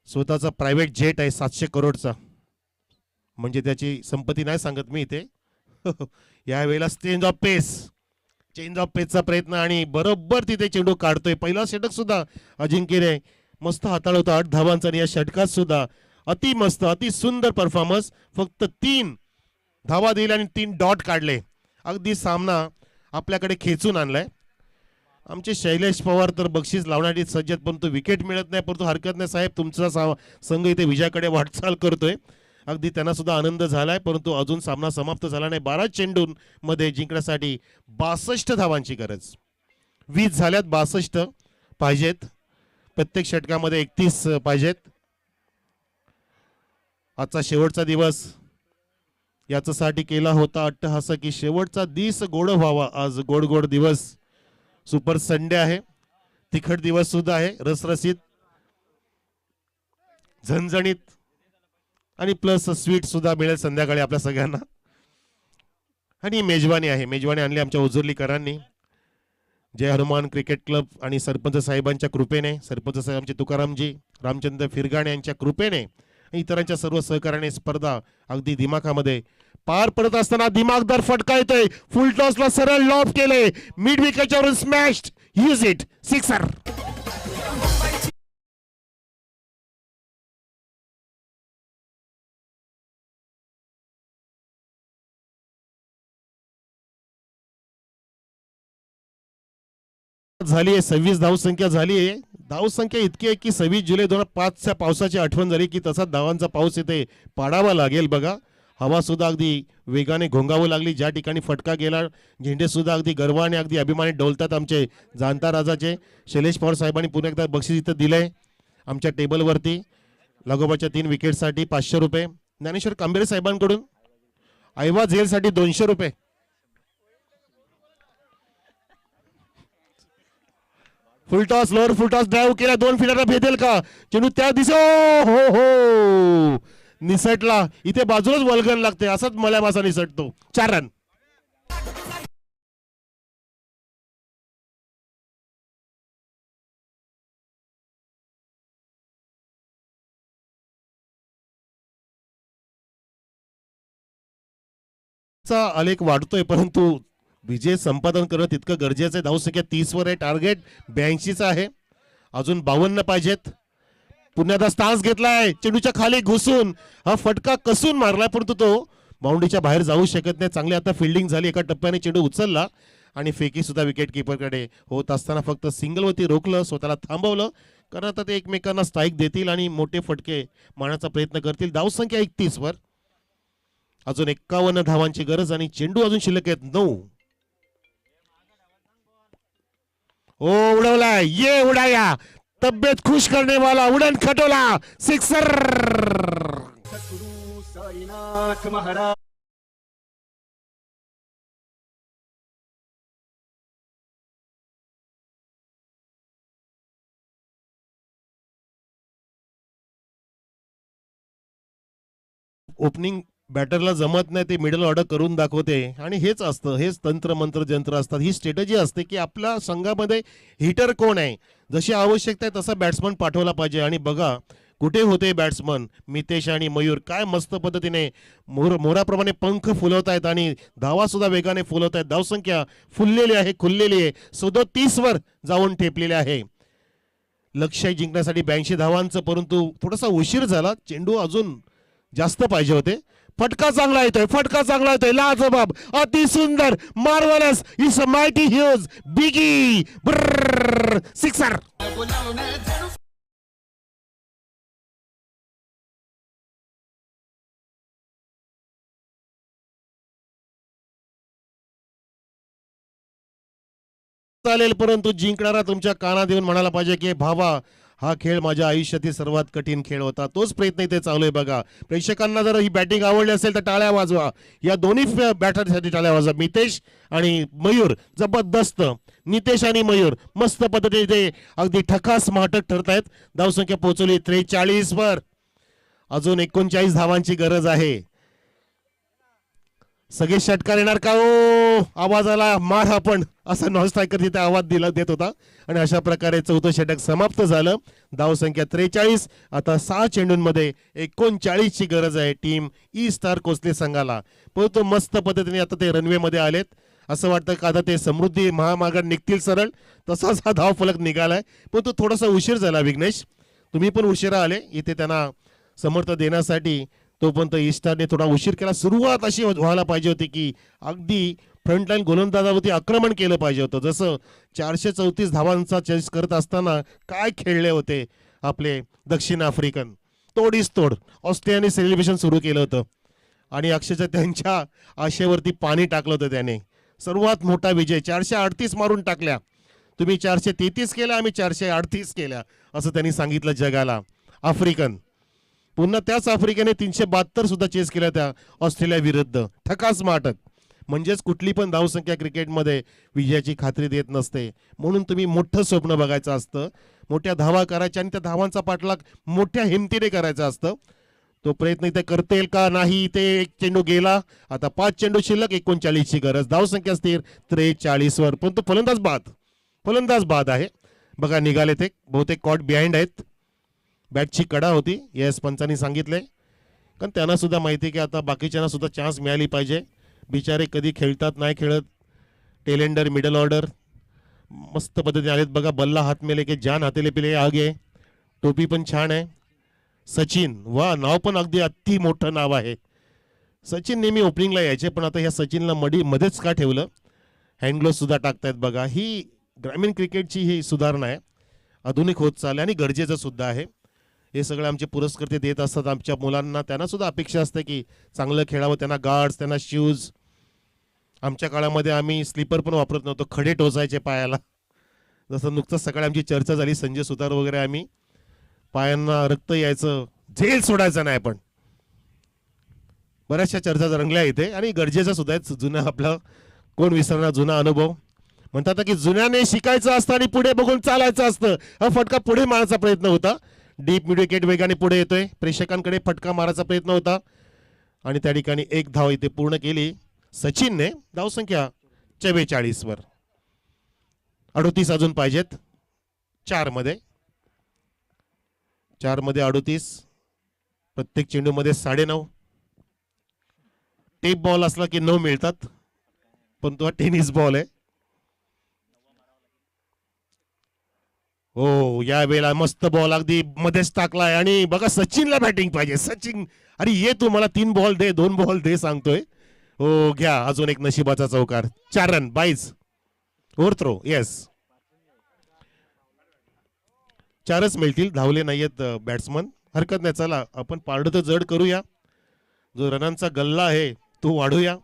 स्वतःचा प्रायव्हेट जेट आहे 700 करोडचा. म्हणजे त्याची संपत्ती नाही सांगत मी इथे. यावेळेला चेंज ऑफ पेसचा प्रयत्न आणि बरोबर तिथे चेंडू काढतोय. पहिला षटक सुद्धा अजिंक्यने मस्त हाताळला होता 8 धावांचा आणि या षटकात सुद्धा अति मस्त अति सुंदर परफॉर्मन्स. फक्त 3 धावा दिल्या आणि 3 डॉट काढले. अगदी सामना आपल्याकडे खेचून आणलाय. आमचे शैलेश पवार तर बक्षीस लावण्यासाठी सज्जत, परंतु विकेट मिळत नाही. परंतु हरकत नाही साहेब, तुमचा संघ इथे विजयाकडे वाटचाल करतोय. अगदी त्यांना सुद्धा आनंद झालाय. परंतु अजून सामना समाप्त झाला नाही. 12 चेंडूंमध्ये जिंकण्यासाठी 62 धावांची गरज. 20 झाल्यात, 62 पाहिजेत. प्रत्येक षटकामध्ये 31 पाहिजेत. आजचा शेवटचा दिवस याच्यासाठी केला होता अट्टहास की शेवटचा दिवस गोड व्हावा. आज गोड गोड दिवस. सुपर संडे आहे, तिखट दिवस सुद्धा आहे, रसरसीत झणझणीत आणि प्लस स्वीट सुद्धा मिळेल संध्याकाळी आपल्या सगळ्यांना. आणि मेजवानी आहे, मेजवानी आणली आमच्या ओझरलीकरांनी. जय हनुमान क्रिकेट क्लब आणि सरपंच साहेबांच्या कृपेने, सरपंच साहेब आमचे तुकारामजी रामचंद्र फिरगाणे यांच्या कृपेने, इतरांच्या सर्व सहकार्याने स्पर्धा अगदी दिमाखामध्ये पार पडत असताना दिमागदार फटका येतोय. फुल टॉसला सरळ लॉब केले, मिड विकेटवरून स्मॅश्ड, यूज इट, सिक्सर. झाली आहे 26 धावसंख्या झाली आहे. धावसंख्या इतकी आहे की 26 जुलै 2005च्या पावसाची आठवण झाली की तसा धावांचा पाऊस इथे पाडावा लागेल बघा. हवा सुद्धा अगदी वेगाने घोंगावू लागली. ज्या ठिकाणी फटका गेला झेंडे सुद्धा अगदी गर्वाने अगदी अभिमानी डोलतात. आमचे जाणता राजाचे शैलेश पवार साहेबांनी पुन्हा एकदा बक्षीस इथं दिलंय आमच्या टेबलवरती. लागोपाच्या 3 विकेटसाठी 500 रुपये. ज्ञानेश्वर कांबेरे साहेबांकडून ऐवा झेलसाठी 200 रुपये. फुलटॉस लोअर फुलटॉस ड्राईव्ह केला, 2 फिल्डरला भेटेल का चेंडू त्या दिशे, हो हो निसटला. इथे बाजूलाच वल्गन लागते, असाच मल्यामासा निसटतो. 4 रन. आलेख वाढतोय परंतु विजय संपादन करणं तितकं गरजेचं आहे. धावसंख्या 30 वर आहे, टार्गेट 82चं आहे. अजून 52 पाहिजेत. पुन्हा स्टान्स घेतलाय, चेंडूच्या खाली घुसून हा फटका कसून मारलाय परंतु तो बाउंड्रीच्या बाहेर जाऊ शकत नाही. चांगली आता फिल्डिंग झाली. एका टप्प्याने चेंडू उचलला आणि फेकी सुद्धा विकेट किपरकडे होत असताना फक्त सिंगलवरती रोखलं, स्वतःला थांबवलं. कारण आता ते एकमेकांना स्ट्राईक देतील आणि मोठे फटके मारण्याचा प्रयत्न करतील. धावसंख्या 31 वर, अजून 51 धावांची गरज आणि चेंडू अजून शिल्लक आहेत 9. ओ उडवलाय, ये उडाया, तब्येत खुश करने वाला उड़न खटोला, सिक्सर. साईनाथ महाराज ओपनिंग बॅटरला जमत नाही, ते मिडल ऑर्डर करून दाखवते आणि हेच असतं, हेच तंत्र मंत्र जंत्र असतात. ही स्ट्रॅटेजी असते की आपल्या संघामध्ये हिटर कोण आहे, जशी आवश्यकता आहे तसा बॅट्समन पाठवला पाहिजे. आणि बघा कुठे होते बॅट्समन मितेश आणि मयूर, काय मस्त पद्धतीने मोराप्रमाणे पंख फुलवत आहेत आणि धावा सुद्धा वेगाने फुलवत आहेत. धावसंख्या फुललेली आहे, खुललेली आहे, 37 वर जाऊन ठेपलेली आहे. लक्ष्य जिंकण्यासाठी 82 धावांचं, परंतु थोडासा उशीर झाला. चेंडू अजून जास्त पाहिजे होते. फटका चांगला येतोय, फटका चांगला येतोय, लाजवाब, अति सुंदर, marvellous, it's a mighty huge, biggie, sixer. चालेल परंतु जिंकणारा तुमच्या कानात येऊन म्हणाला पाहिजे की भावा हा खेळ माझ्या आयुष्यातील सर्वात कठीण खेळ होता. तोच प्रयत्न इथे चालू आहे बघा. प्रेक्षकांना जर ही बॅटिंग आवडली असेल तर टाळ्या वाजवा. या दोन्ही बॅटरसाठी टाळ्या वाजवा. नितेश आणि मयूर जबरदस्त, नितेश आणि मयूर मस्त पद्धतीने इथे अगदी ठकास माटक ठरतायत. धावसंख्या पोहोचवली 43 वर, अजून 39 धावांची गरज आहे. सगळे षटकार येणार का ओ, आवाजाला मार आपण, असा नॉन स्ट्रायकर तिथे आवाज देत होता. आणि अशा प्रकारे 4थं षटक समाप्त झालं. धावसंख्या 43. आता 6 चेंडूंमध्ये 39 ची गरज आहे टीम ई स्टार कोसले संघाला. परंतु मस्त पद्धतीने आता ते रनवे मध्ये आलेत. असं वाटतं का आता ते समृद्धी महामार्गात निघतील सरळ, तसाच हा धाव फलक निघालाय. परंतु थोडासा उशीर झाला विघ्नेश, तुम्ही पण उशिरा आले इथे त्यांना समर्थ देण्यासाठी. तोपर्यंत ईस्टारने थोडा उशीर केला. सुरुवात अशी व्हायला पाहिजे होती की अगदी फ्रंटलाईन गोलंदाजावरती आक्रमण केलं पाहिजे होतं. जसं 434 धावांचा चेस करत असताना काय खेळले होते आपले दक्षिण आफ्रिकन, तोडीस तोड. ऑस्ट्रेलियाने सेलिब्रेशन सुरू केलं होतं आणि अक्षरशः त्यांच्या आशेवरती पाणी टाकलं होतं त्याने. सर्वात मोठा विजय, 438 मारून टाकल्या. तुम्ही 433 केल्या, आम्ही 438 केल्या, असं त्यांनी सांगितलं जगाला. आफ्रिकन पुन्हा त्याच आफ्रिकेने 372 सुद्धा चेस केल्या त्या ऑस्ट्रेलिया विरुद्ध. ठकास माटक. म्हणजेच कुठली पण धावसंख्या क्रिकेटमध्ये विजयाची खात्री देत नसते. म्हणून तुम्ही मोठं स्वप्न बघायचं असतं, मोठ्या धावा करायच्या आणि त्या धावांचा पाठलाग मोठ्या हिमतीने करायचा असतं. तो प्रयत्न इथे करतील का नाही. ते एक चेंडू गेला, आता 5 चेंडू शिल्लक, 39 ची गरज. धावसंख्या स्थिर 43 वर, परंतु फलंदाज बाद. फलंदाज बाद आहे. बघा निघाले ते बहुतेक कॉट बिहाइंड आहेत. बॅटची कडा होती येस पंचांनी सांगितले, कारण त्यांना सुद्धा माहिती आहे की आता बाकीच्यांना सुद्धा चान्स मिळाली पाहिजे. बिचारे कधी खेळतात नाही खेळत. टेलेंडर मिडल ऑर्डर मस्त पद्धतीने आलेत. बघा बल्ला हात मेले की जान हातेले पिले आगे. टोपी पण छान आहे. सचिन वा नाव पण अगदी अति मोठं नाव आहे. सचिन नेहमी ओपनिंगला यायचे पण आता ह्या सचिनला मध्येच का ठेवलं. हँडग्लोव्ह सुद्धा टाकतायत बघा. ही ग्रामीण क्रिकेटची ही सुधारणा आहे. आधुनिक होत चालले आणि गरजेचं सुद्धा आहे. हे सगळे आमचे पुरस्कर्ते देत असतात आमच्या मुलांना. त्यांना सुद्धा अपेक्षा असते की चांगलं खेळावं. त्यांना गार्ड्स त्यांना शूज. आमच्या काळामध्ये आम्ही स्लीपर पण वापरत नव्हतो. खडे टोचायचे पायाला. जसं नुकतंच सकाळी आमची चर्चा झाली संजय सुतार वगैरे आम्ही पायांना रक्त यायचं झेल सोडायचं नाही. पण बऱ्याचशा चर्चा रंगल्या इथे आणि गरजेचं सुद्धा आहे. जुना आपला कोण विसरणार जुना अनुभव. म्हणतात की जुन्याने शिकायचं असतं आणि पुढे बघून चालायचं असतं. हा फटका पुढे मारायचा प्रयत्न होता. डीप मिड विकेट वेगाने पुढे येतोय. प्रेक्षकांकडे फटका मारायचा प्रयत्न होता आणि त्या ठिकाणी एक धाव इथे पूर्ण केली सचिनने. धावसंख्या 44 वर. 38 अजून पाहिजेत 4 मध्ये 38. प्रत्येक चेंडूमध्ये 9.5. टेप बॉल असला की 9 मिळतात पण तो टेनिस बॉल आहे. हो या वेळेला मस्त बॉल अगदी मध्येच टाकलाय आणि बघा सचिनला बॅटिंग पाहिजे. सचिन अरे ये तू मला 3 बॉल दे 2 बॉल दे सांगतोय. हो घ्या अजून एक नशिबाचा चौकार. 4 रन 22 ओव्हर थ्रो येस. 4च मिळतील. धावले नाहीयेत बॅट्समन. हरकत नाही. चला आपण पारडं तर जड करूया. जो रनांचा गल्ला आहे तो वाढूया.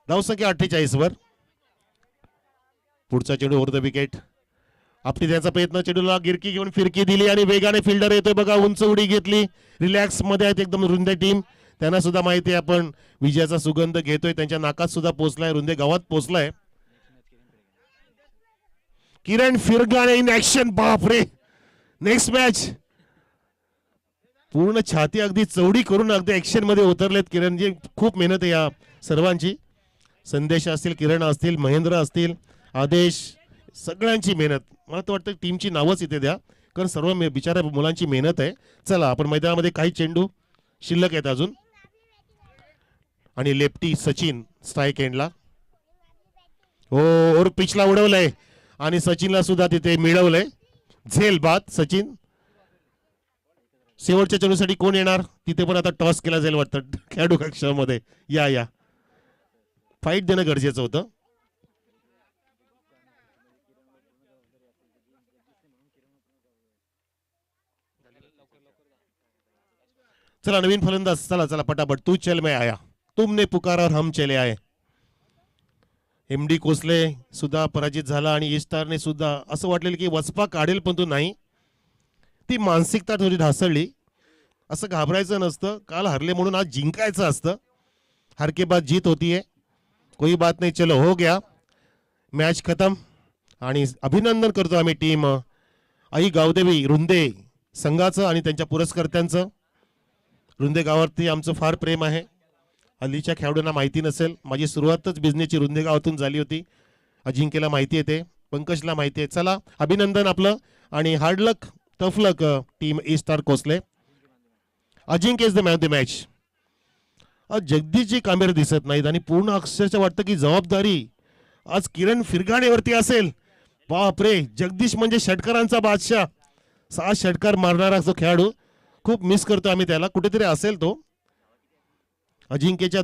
धावसंख्या 48 वर. पुढचा चेंडू ओव्हर द विकेट. आपली त्याचा प्रयत्न चेंडूला गिरकी घेऊन फिरकी दिली आणि वेगाने फिल्डर येतोय बघा. उंच उडी घेतली. रिलॅक्स मध्ये आहेत एकदम रुंदे टीम. त्यांना सुद्धा माहिती आहे आपण विजयाचा सुगंध घेतोय. त्यांच्या नाकात सुद्धा पोहोचलाय. रुंदे गावात पोहोचलाय. किरण फिरगाणे इन ऍक्शन. बापरे नेक्स्ट मॅच. पूर्ण छाती अगदी चौडी करून अगदी ऍक्शन मध्ये उतरलेत किरणजी. खूप मेहनत आहे या सर्वांची. संदेश असतील किरण असतील महेंद्र असतील आदेश सगळ्यांची मेहनत. मला तर वाटतं टीमची नावच इथे द्या कारण सर्व बिचाऱ्या मुलांची मेहनत आहे. चला आपण मैदानामध्ये काही चेंडू शिल्लक आहेत अजून. आणि लेफ्टी सचिन स्ट्राईक एंडला. हो और पिचला उडवलंय आणि सचिनला सुद्धा तिथे मिळवलंय. झेल बाद सचिन. शेवटच्या चेंडूसाठी कोण येणार तिथे पण आता टॉस केला जाईल वाटतं खेळाडू कक्षामध्ये. या फाईट देणं गरजेचं होतं. चला नवीन फलंदाज. चला पटापट. तू चल मैं आया. तुमने पुकारा और हम चले आए. एमडी कोसले सुद्धा पराजित झाला आणि इस्टारने सुद्धा असं वाटलेलं की वचपा काढेल पण तो नाही. ती मानसिकता थोडी ढासळली. असं घाबरायचं नसतं. काल हरले म्हणून आज जिंकायचं असतं. हार के बाद जीत होती है. कोई बात नहीं चलो हो गया मॅच खतम. आणि अभिनंदन करतो आम्ही टीम आई गावदेवी रुंदे संघाचं आणि त्यांच्या पुरस्कर्त्यांचं. रुंदे गावावरती आमचं फार प्रेम आहे. हल्लीच्या खेळाडूंना माहिती नसेल माझी सुरुवातच बिझनेसची रुंदे गावातून झाली होती. अजिंक्यला माहिती येते पंकजला माहिती आहे. चला अभिनंदन आपलं आणि hard luck tough luck team A star Kosle. Ajinkya is the man of the match. आज जगदीशजी कांबेर दिसत नाहीत आणि पूर्ण अक्षरशः वाटतं की जबाबदारी आज किरण फिरगाणेवरती असेल. बापरे जगदीश म्हणजे षटकारांचा बादशाह. 6 षटकार मारणारा जो खेळाडू खूप मिस करतो आम्ही त्याला. कुठेतरी असेल तो. अजिंक्यच्या